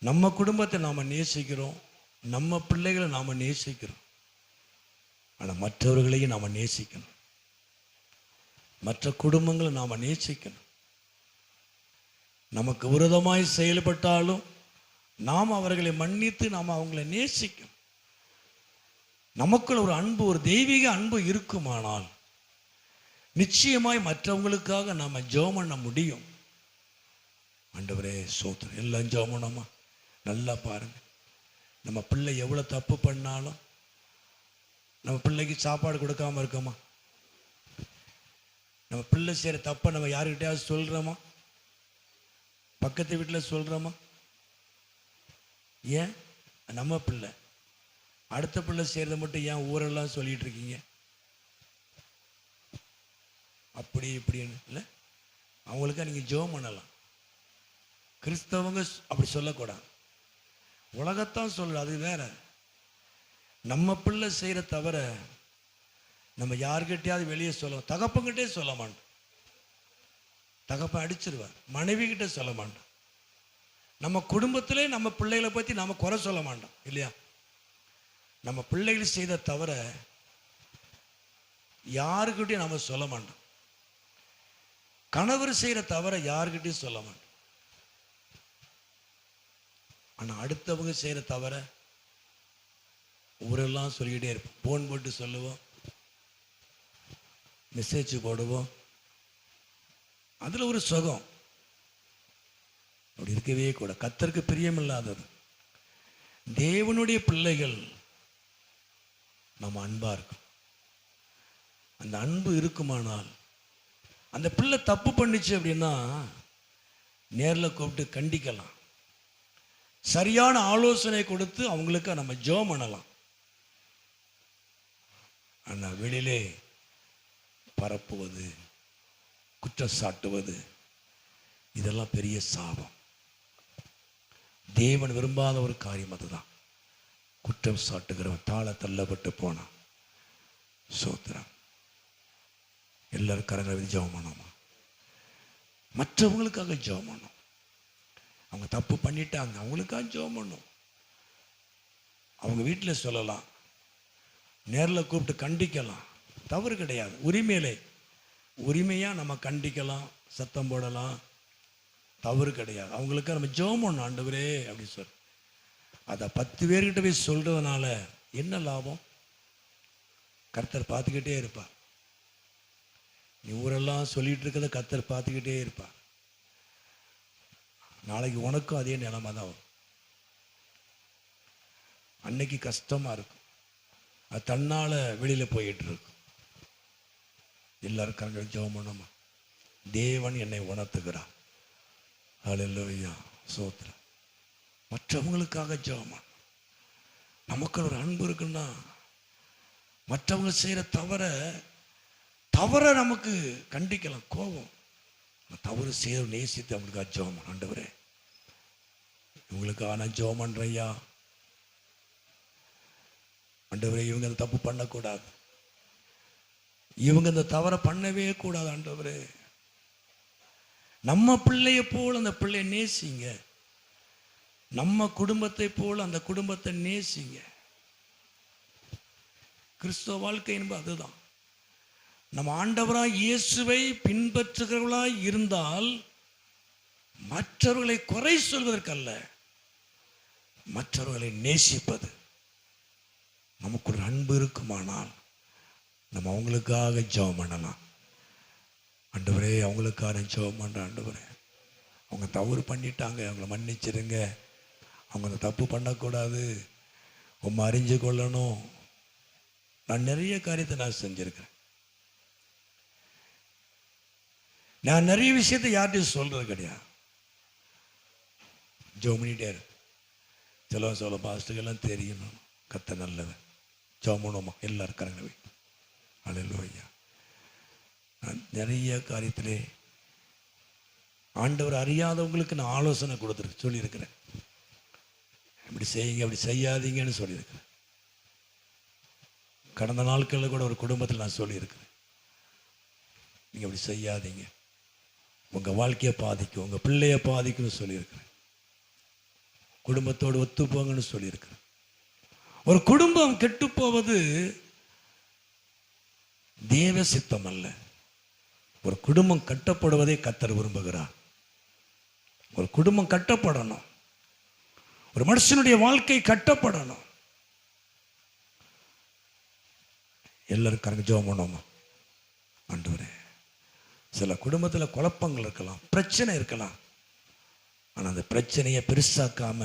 Speaker 3: நம்ம குடும்பத்தை நாம் நேசிக்கிறோம், நம்ம பிள்ளைகளை நாம் நேசிக்கிறோம். ஆனால் மற்றவர்களையும் நாம் நேசிக்கணும். மற்ற குடும்பங்களை நாம் நேசிக்கணும். நமக்கு விரோதமாய் செயல்பட்டாலும் நாம் அவர்களை மன்னித்து நாம் அவங்களை நேசிக்கணும். நமக்குள்ள ஒரு அன்பு, ஒரு தெய்வீக அன்பு இருக்குமானால் நிச்சயமாய் மற்றவங்களுக்காக நாம் ஜெபம் பண்ண முடியும். ஆண்டவரே சோத்திரம். எல்லாம் ஜெபம் பண்ணோமா? நல்லா பாருங்க. நம்ம பிள்ளை எவ்வளோ தப்பு பண்ணாலும் நம்ம பிள்ளைக்கு சாப்பாடு கொடுக்காம இருக்கோமா? நம்ம பிள்ளை செய்கிற தப்பை நம்ம யாருக்கிட்டையாவது சொல்கிறோமா? பக்கத்து வீட்டில் சொல்கிறோமா? ஏன்? நம்ம பிள்ளை. அடுத்த பிள்ளை செய்கிறத மட்டும் ஏன் ஊரெல்லாம் சொல்லிட்டு இருக்கீங்க? அப்படி இப்படின்னு இல்லை, அவங்களுக்கா நீங்கள் ஜெபம் பண்ணலாம். கிறிஸ்தவங்க அப்படி சொல்லக்கூடாது. உலகத்தான் சொல்ற, அது வேற. நம்ம பிள்ளை செய்கிற தவிர நம்ம யார்கிட்டயாவது வெளியே சொல்லுவோம். தகப்பங்கிட்டே சொல்ல மாட்டோம். தகப்பன் அடிச்சிருவார். மனைவி கிட்ட சொல்ல மாட்டோம். நம்ம குடும்பத்திலே நம்ம பிள்ளைகளை பற்றி நம்ம குறை சொல்ல மாட்டோம் இல்லையா? நம்ம பிள்ளைகள் செய்த தவிர யாருக்கிட்டையும் நம்ம சொல்ல மாட்டோம். கணவர் செய்கிற தவிர யாருக்கிட்டையும் சொல்ல மாட்டோம். ஆனால் அடுத்தவங்க செய்கிற தவிர ஊரெல்லாம் சொல்லிக்கிட்டே இருப்போம். ஃபோன் போட்டு சொல்லுவோம், மெசேஜ் போடுவோம். அதில் ஒரு சுகம். அப்படி இருக்கவே கூட. கர்த்தருக்கு பிரியமில்லாதது. தேவனுடைய பிள்ளைகள் நம்ம அன்பா இருக்கும். அந்த அன்பு இருக்குமானால், அந்த பிள்ளை தப்பு பண்ணிச்சு அப்படின்னா நேரில் கூப்பிட்டு கண்டிக்கலாம். சரியான ஆலோசனை கொடுத்து அவங்களுக்கு நம்ம ஜெபம் பண்ணலாம். ஆனால் வெளியிலே பரப்புவது, குற்றம் சாட்டுவது, இதெல்லாம் பெரிய சாபம். தேவன் விரும்பாத ஒரு காரியம் அதுதான். குற்றம் சாட்டுகிறவன் தாழ தள்ளப்பட்டு போனான். சோத்திரம். எல்லாரும் கரங்களை ஜெபம் பண்ணோமா? மற்றவங்களுக்காக ஜெபம் பண்ணோம். அவங்க தப்பு பண்ணிட்டாங்க, அவங்களுக்காக ஜெபம் பண்ணோம். அவங்க வீட்டில் சொல்லலாம், நேரில் கூப்பிட்டு கண்டிக்கலாம், தவறு கிடையாது. உரிமையாக நம்ம கண்டிக்கலாம், சத்தம் போடலாம், தவறு கிடையாது. அவங்களுக்கு நம்ம ஜெபம் பண்ணணும். ஆண்டவரே அப்படி சொல். அதை 10 பேர்கிட்ட போய் சொல்கிறதுனால என்ன லாபம்? கர்த்தர் பார்த்துக்கிட்டே இருப்பார். நீ ஊரெல்லாம் சொல்லிட்டு இருக்கிறத கர்த்தர் பார்த்துக்கிட்டே இருப்பார். நாளைக்கு உனக்கும் அதே நிலைமை தான் வரும். அன்னைக்கு கஷ்டமாக இருக்கும். அது தன்னால் வெளியில் போயிட்டு இருக்கும். எல்லாரும் கரங்களை ஜெபம் பண்ணோமா? தேவன் என்னை உணர்த்துகிறார். ஹல்லேலூயா, ஸ்தோத்திரம். மற்றவங்களுக்காக ஜெபம் பண்ணணும். நமக்கு ஒரு அன்பு இருக்குன்னா மற்றவங்க செய்கிற தவற நமக்கு கண்டிக்கலாம். கோபம், தவறு செய்ய நேசித்து அவங்களுக்காக ஜெபம் பண்ணணும். ஆண்டவரே இவங்களுக்காக நான் ஜெபம் பண்ணுறேன் ஐயா. ஆண்டவரே இவங்க அந்த தப்பு பண்ணக்கூடாது, இவங்க இந்த தவறை பண்ணவே கூடாது. ஆண்டவரே நம்ம பிள்ளைய போல் அந்த பிள்ளையை நேசிங்க. நம்ம குடும்பத்தை போல் அந்த குடும்பத்தை நேசிங்க. கிறிஸ்தவ வாழ்க்கை என்பது அதுதான். நம்ம ஆண்டவராய் இயேசுவை பின்பற்றுகிறவர்களாய் இருந்தால் மற்றவர்களை குறை சொல்வதற்கல்ல, மற்றவர்களை நேசிப்பது. நமக்கு ஒரு அன்பு இருக்குமானால் நம்ம அவங்களுக்காக ஜெபம் பண்ணலாம். ஆண்டவரே அவங்களுக்காக ஜெபம் பண்ணுறேன். ஆண்டவரே அவங்க தவறு பண்ணிட்டாங்க, அவங்கள மன்னிச்சிருங்க, அவங்க அந்த தப்பு பண்ணக்கூடாது, உம்மை அறிஞ்சு கொள்ளணும். நான் நிறைய காரியத்தை நான் செஞ்சுருக்கிறேன். நான் நிறைய விஷயத்தை யார்கிட்டையும் சொல்கிறது கிடையாது. ஜெபம் பண்ணிட்டே இருக்கு. சொல்ல பாஸ்ட்டுக்கெல்லாம் தெரியணும் கர்த்தர் நல்லவன். ஜெபம் பண்ணுவோமா? எல்லாரும் கரங்களை வைத்து. ஹல்லேலூயா. நான் நிறைய காரியத்திலே ஆண்டவர் அறியாதவங்களுக்கு நான் ஆலோசனை சொல்லியிருக்கிறேன். இப்படி செய்யுங்க, அப்படி செய்யாதீங்கன்னு சொல்லியிருக்கிறேன். கடந்த நாட்களில் கூட ஒரு குடும்பத்தில் நான் சொல்லியிருக்கிறேன், நீங்கள் அப்படி செய்யாதீங்க, உங்கள் வாழ்க்கையை பாதிக்கும், உங்கள் பிள்ளையை பாதிக்கும்னு சொல்லியிருக்கிறேன். குடும்பத்தோடு ஒத்துப்போங்கன்னு சொல்லியிருக்கிறேன். ஒரு குடும்பம் கெட்டு போவது தேவ சித்தம் அல்ல. ஒரு குடும்பம் கட்டப்படுவதை கர்த்தர் விரும்புகிறார். ஒரு குடும்பம் கட்டப்படணும். ஒரு மனுஷனுடைய வாழ்க்கை கட்டப்படணும். எல்லாரும் கரங்க ஜெபம் பண்ணுவோமா? ஆண்டவரே சில குடும்பத்தில் குழப்பங்கள் இருக்கலாம், பிரச்சனை இருக்கலாம். ஆனால் அந்த பிரச்சனையை பெருசாக்காம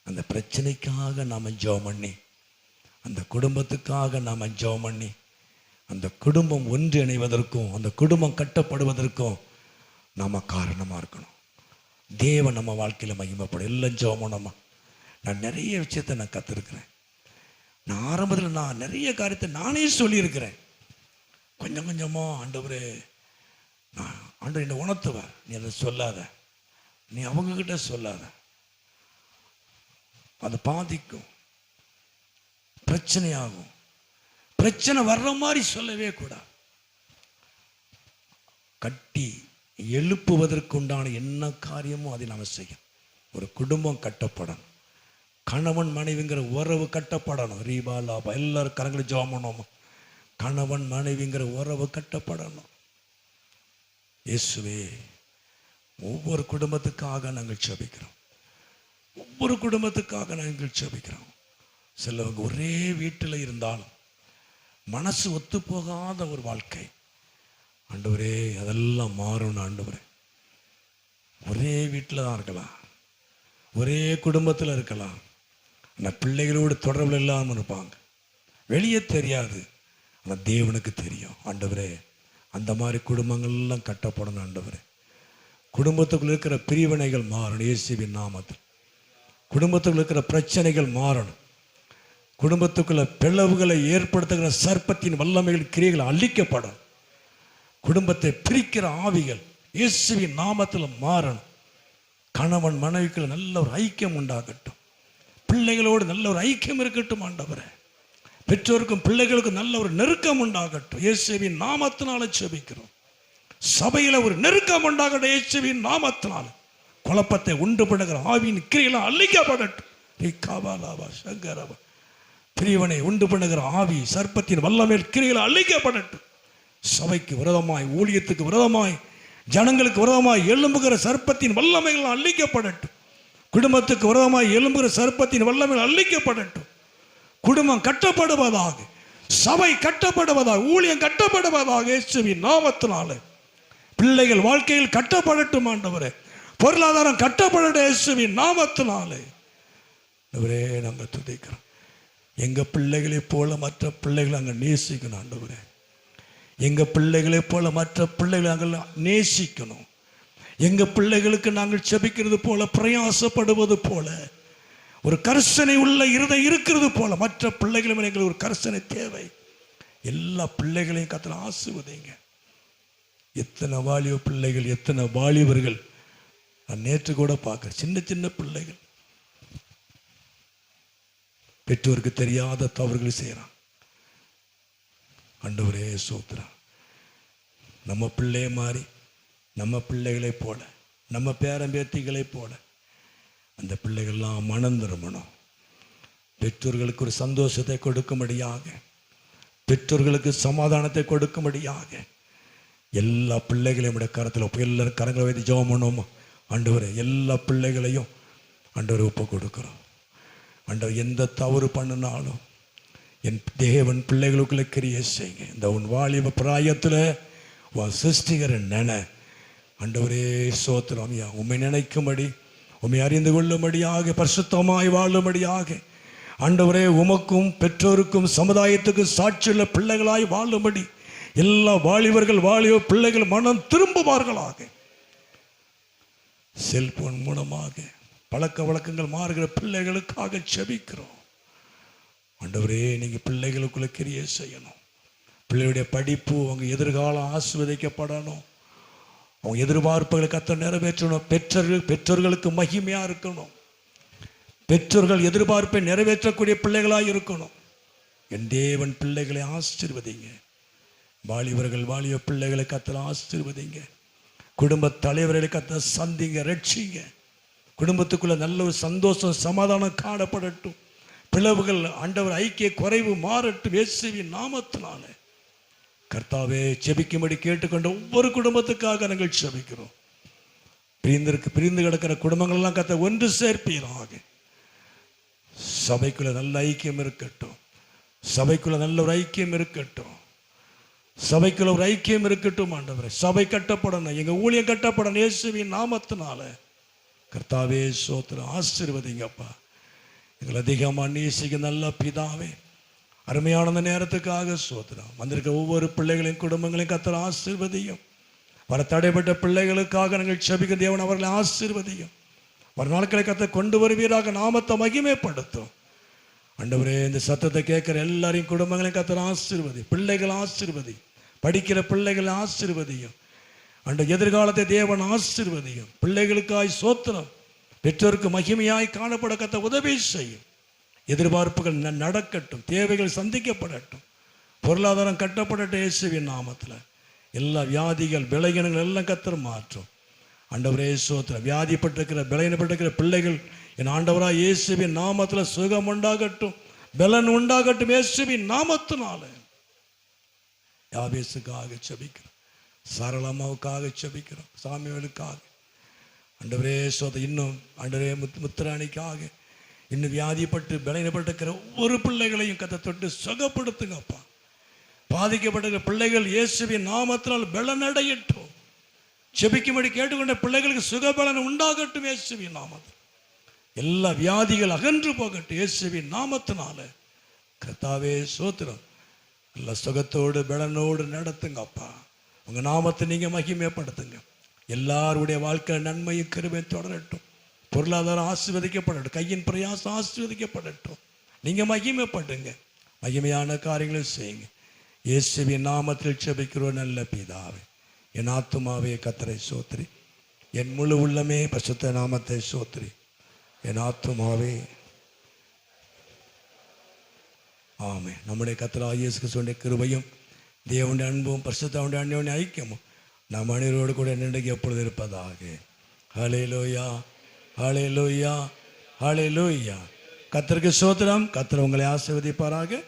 Speaker 3: அந்த பிரச்சனைக்காக நாம் ஜெபம் பண்ணி, அந்த குடும்பத்துக்காக நாம் ஜெபம் பண்ணி, அந்த குடும்பம் ஒன்று இணைவதற்கும் அந்த குடும்பம் கட்டப்படுவதற்கும் நாம் காரணமாக இருக்கணும். தேவன் நம்ம வாழ்க்கையில் மகிமைப்படும். எல்லாம் ஜெபம். நான் நிறைய விஷயத்தை நான் கற்றுருக்கிறேன். நான் ஆரம்பத்தில் நான் நிறைய காரியத்தை நானே சொல்லியிருக்கிறேன். கொஞ்சம் கொஞ்சமாக ஆண்டவரே, நான் ஆண்டவர் என்னை உணர்த்துவ, நீ அதை சொல்லாத, நீ அவங்கக்கிட்ட சொல்லாத, அது பாதிக்கும், பிரச்சனையாகும். பிரச்சனை வர்ற மாதிரி சொல்லவே கூடாது. கட்டி எழுப்புவதற்குண்டான என்ன காரியமோ அதை நாம் செய்யும். ஒரு குடும்பம் கட்டப்படணும், கணவன் மனைவிங்கிற உறவு கட்டப்படணும். ரீபா லாபா எல்லாரும் கரங்களை ஜெபம் பண்ணுவோம். கணவன் மனைவிங்கிற உறவு கட்டப்படணும். இயேசுவே, ஒவ்வொரு குடும்பத்துக்காக நாங்கள் ஜெபிக்கிறோம். ஒவ்வொரு குடும்பத்துக்காக நாங்கள் ஜெபிக்கிறோம். சிலவங்க ஒரே வீட்டில் இருந்தாலும் மனசு ஒத்து போகாத ஒரு வாழ்க்கை. ஆண்டவரே, அதெல்லாம் மாறணும். ஆண்டவரே, ஒரே வீட்டில் தான் இருக்கலாம், ஒரே குடும்பத்தில் இருக்கலாம், ஆனால் பிள்ளைகளோடு தொடர்பில் இல்லாமல் இருப்பாங்க. வெளியே தெரியாது, ஆனால் தேவனுக்கு தெரியும். ஆண்டவரே, அந்த மாதிரி குடும்பங்கள்லாம் கட்டப்படணும். ஆண்டவரே, குடும்பத்துக்குள்ள இருக்கிற பிரிவினைகள் மாறணும். இயேசுவின் நாமத்தில் குடும்பத்துக்குள்ள இருக்கிற பிரச்சனைகள் மாறணும். குடும்பத்துக்குள்ள பிளவுகளை ஏற்படுத்துகிற சர்ப்பத்தின் வல்லமைகள் கிரியைகள் அழிக்கப்படும். குடும்பத்தை பிரிக்கிற ஆவிகள் இயேசுவின் நாமத்தில் மாறணும். கணவன் மனைவிக்குள்ள நல்ல ஒரு ஐக்கியம் உண்டாகட்டும். பிள்ளைகளோடு நல்ல ஒரு ஐக்கியம் இருக்கட்டும். ஆண்டவரே, பெற்றோருக்கும் பிள்ளைகளுக்கும் நல்ல ஒரு நெருக்கம் உண்டாகட்டும். இயேசுவின் நாமத்தினால ஜெபிக்கிறோம். சபையில் ஒரு நெருக்கம் உண்டாகட்டும். இயேசுவின் நாமத்தினால குழப்பத்தை உண்டு பண்ணுகிற ஆவியின் கிரியைகள் அழிக்கப்படட்டும். பிரிவினை உண்டு பண்ணுகிற ஆவி சர்ப்பத்தின் வல்லமையில் கிரியைகள் அழிக்கப்படட்டும். சபைக்கு விரோதமாய், ஊழியத்துக்கு விரோதமாய், ஜனங்களுக்கு விரோதமாய் எழும்புகிற சர்ப்பத்தின் வல்லமைகள் அழிக்கப்படட்டும். குடும்பத்துக்கு விரோதமாய் எழும்புகிற சர்ப்பத்தின் வல்லமைகள் அழிக்கப்படட்டும். குடும்பம் கட்டப்படுவதாக, சபை கட்டப்படுவதாக, ஊழியம் கட்டப்படுவதாக. இயேசுவின் நாமத்தினால பிள்ளைகள் வாழ்க்கையில் கட்டப்படட்டும். ஆண்டவரே, பொருளாதாரம் கட்டப்படட்டும். இயேசுவின் நாமத்தினாலே ஆண்டவரே, நாங்கள் துதிக்கிறோம். எங்கள் பிள்ளைகளை போல மற்ற பிள்ளைகளை நாங்கள் நேசிக்கணும். ஆண்டவரே, எங்கள் பிள்ளைகளை போல மற்ற பிள்ளைகளை நாங்கள் நேசிக்கணும். எங்கள் பிள்ளைகளுக்கு நாங்கள் செபிக்கிறது போல, பிரயாசப்படுவது போல, ஒரு கர்சனை உள்ள இருதயம் இருக்கிறது போல மற்ற பிள்ளைகளும் எங்களுக்கு ஒரு கர்சனை தேவை. எல்லா பிள்ளைகளையும் கர்த்தர் ஆசீர்வதிங்க. எத்தனை வாலிப பிள்ளைகள், எத்தனை வாலிபர்கள் நான் நேற்று கூட பார்க்குறேன். சின்ன சின்ன பிள்ளைகள் பெற்றோருக்கு தெரியாத தவறுகள் செய்கிறான். ஆண்டவரே ஸ்தோத்திரம். நம்ம பிள்ளைய மாதிரி, நம்ம பிள்ளைகளை போல, நம்ம பேரம்பேத்திகளை போல அந்த பிள்ளைகள்லாம் மனம் திரும்பணும். பெற்றோர்களுக்கு ஒரு சந்தோஷத்தை கொடுக்கும்படியாக, பெற்றோர்களுக்கு சமாதானத்தை கொடுக்கும்படியாக எல்லா பிள்ளைகளையும் கரத்தில் எல்லாரும் கரங்களை வைத்து ஜெபம் பண்ணுவோம். ஆண்டவரே, எல்லா பிள்ளைகளையும் ஆண்டவரை ஒப்பு கொடுக்குறோம். ஆண்டவர் எந்த தவறு பண்ணினாலும் என் தேவன் பிள்ளைகளுக்குள்ள கிரியை செய்யுங்க. இந்த உன் வாலிப பிராயத்தில் உன் சிருஷ்டிகரை நினை. ஆண்டவரே ஸ்தோத்திரம். உம்மை நினைக்கும்படி, உம்மை அறிந்து கொள்ளும்படியாக, பரிசுத்தமாய் வாழும்படியாக, ஆண்டவரே உமக்கும் பெற்றோருக்கும் சமுதாயத்துக்கும் சாட்சியுள்ள பிள்ளைகளாய் வாழும்படி எல்லா வாலிபர்கள், வாலிப பிள்ளைகள் மனம் திரும்புவார்களாக. செல்போன் மூலமாக பழக்க வழக்கங்கள் மாறுகிற பிள்ளைகளுக்காக செபிக்கிறோம். ஆண்டவரே, நீங்கள் பிள்ளைகளுக்குள்ள கிரியை செய்யணும். பிள்ளைகளுடைய படிப்பு, அவங்க எதிர்காலம் ஆசீர்வதிக்கப்படணும். அவங்க எதிர்பார்ப்புகளை கர்த்தர் நிறைவேற்றணும். பெற்றோர்களுக்கு மகிமையாக இருக்கணும். பெற்றோர்கள் எதிர்பார்ப்பை நிறைவேற்றக்கூடிய பிள்ளைகளாக இருக்கணும். என் தேவன் பிள்ளைகளை ஆசீர்வதிங்க. வாலிபர்கள், வாலிப பிள்ளைகளை கர்த்தர் ஆசீர்வதிங்க. குடும்ப தலைவர்களை கர்த்தர் சந்திங்க, ரட்சிங்க. குடும்பத்துக்குள்ள நல்ல ஒரு சந்தோஷம், சமாதானம் காணப்படட்டும். பிளவுகள், ஆண்டவர் ஐக்கிய குறைவு மாறட்டும். இயேசுவின் நாமத்தினால கர்த்தாவே, செபிக்கும்படி கேட்டுக்கொண்ட ஒவ்வொரு குடும்பத்துக்காக நாங்கள் செபிக்கிறோம். பிரிந்து கிடக்கிற குடும்பங்கள் எல்லாம் கர்த்தர் ஒன்று சேர்ப்பீராக. சபைக்குள்ள நல்ல ஐக்கியம் இருக்கட்டும். சபைக்குள்ள நல்ல ஒரு ஐக்கியம் இருக்கட்டும். சபைக்குள்ள ஒரு ஐக்கியம் இருக்கட்டும். ஆண்டவரே, சபை கட்டப்படணும். எங்க ஊழியம் கட்டப்படணும். இயேசுவின் நாமத்தினால கர்த்தாவே ஸ்தோத்திரம். ஆசீர்வதிங்கப்பா. எங்களை அதிகமாக நேசிக்க நல்ல பிதாவே, அருமையான நேரத்துக்காக ஸ்தோத்திரம். வந்திருக்க ஒவ்வொரு பிள்ளைகளையும் குடும்பங்களையும் கர்த்தர் ஆசீர்வதியும். பல தடைப்பட்ட பிள்ளைகளுக்காக நாங்கள் செபிக்கும் தேவன் அவர்களை ஆசீர்வதியும். ஒரு நாட்களை கத்த கொண்டு வருவீராக, நாமத்தை மகிமைப்படுத்தும். ஆண்டவரே, இந்த சத்தத்தை கேட்குற எல்லாரையும் குடும்பங்களையும் கத்தர் ஆசீர்வதி, பிள்ளைகள் ஆசீர்வதி, படிக்கிற பிள்ளைகள் ஆசீர்வதியும். அந்த எதிர்காலத்தை தேவன் ஆசீர்வதியும். பிள்ளைகளுக்காய் சோத்திரம், பெற்றோருக்கு மகிமையாய் காணப்பட கத்த உதவி செய்யும். எதிர்பார்ப்புகள் நடக்கட்டும், தேவைகள் சந்திக்கப்படட்டும், பொருளாதாரம் கட்டப்படட்டும். இயேசுவின் நாமத்தில் எல்லா வியாதிகள் விளையினங்கள் எல்லாம் கத்தர் மாற்றும். ஆண்டவரே சோத்திரம். வியாதிப்பட்டிருக்கிற பலவீனப்பட்டிருக்கிற பிள்ளைகள் என் ஆண்டவராக இயேசுவின் நாமத்தில் சுகம் உண்டாகட்டும், பலன் உண்டாகட்டும். இயேசுவின் நாமத்தினால யாபேசுக்காக செபிக்கிறோம், சரளமாவுக்காக செபிக்கிறோம், சாமியலுக்காக. ஆண்டவரே சோத்திரம். இன்னும் ஆண்டவரே முத்துராணிக்காக, இன்னும் வியாதிப்பட்டு பலவீனப்பட்டிருக்கிற ஒவ்வொரு பிள்ளைகளையும் கத்த தொட்டு சுகப்படுத்துங்கப்பா. பாதிக்கப்பட்ட பிள்ளைகள் இயேசுவின் நாமத்தினால் பலனடையட்டும். செபிக்கும்படி கேட்டுக்கொண்ட பிள்ளைகளுக்கு சுகபலன் உண்டாகட்டும். இயேசுவின் நாமத்தில் எல்லா வியாதிகள் அகன்று போகட்டும். இயேசுவின் நாமத்தினால கர்த்தாவே சோத்திரம். எல்லா சுகத்தோடு பலனோடு நடத்துங்கப்பா. உங்க நாமத்தை நீங்க மகிமைப்படுத்துங்க. எல்லாருடைய வாழ்க்கை நன்மையும் கிருபையும் தொடரட்டும். பொருளாதாரம் ஆசீர்வதிக்கப்படட்டும், கையின் பிரயாசம் ஆசீர்வதிக்கப்படட்டும். நீங்க மகிமைப்படுங்க, மகிமையான காரியங்களை செய்யுங்க. இயேசுவின் நாமத்தில் செபிக்கிறோம் நல்ல பிதாவே. என் ஆத்துமாவே கர்த்தரை சோத்திரி, என் முழு உள்ளமே பரிசுத்த நாமத்தை சோத்திரி. என் ஆத்துமாவே ஆமே. நம்முடைய கர்த்தராகிய இயேசு கிறிஸ்துவின் கிருபையும் தேவனுடைய அன்பும் பரிசுத்தமுடைய அன்யோன்ய ஐக்கியமும் நம் அனைவரோடு கூட நின்றைக்கு எப்பொழுது இருப்பதாக. ஹல்லேலூயா, ஹல்லேலூயா, ஹல்லேலூயா. கர்த்தருக்கு ஸ்தோத்திரம். கர்த்தர் உங்களை ஆசீர்வதிப்பாராக.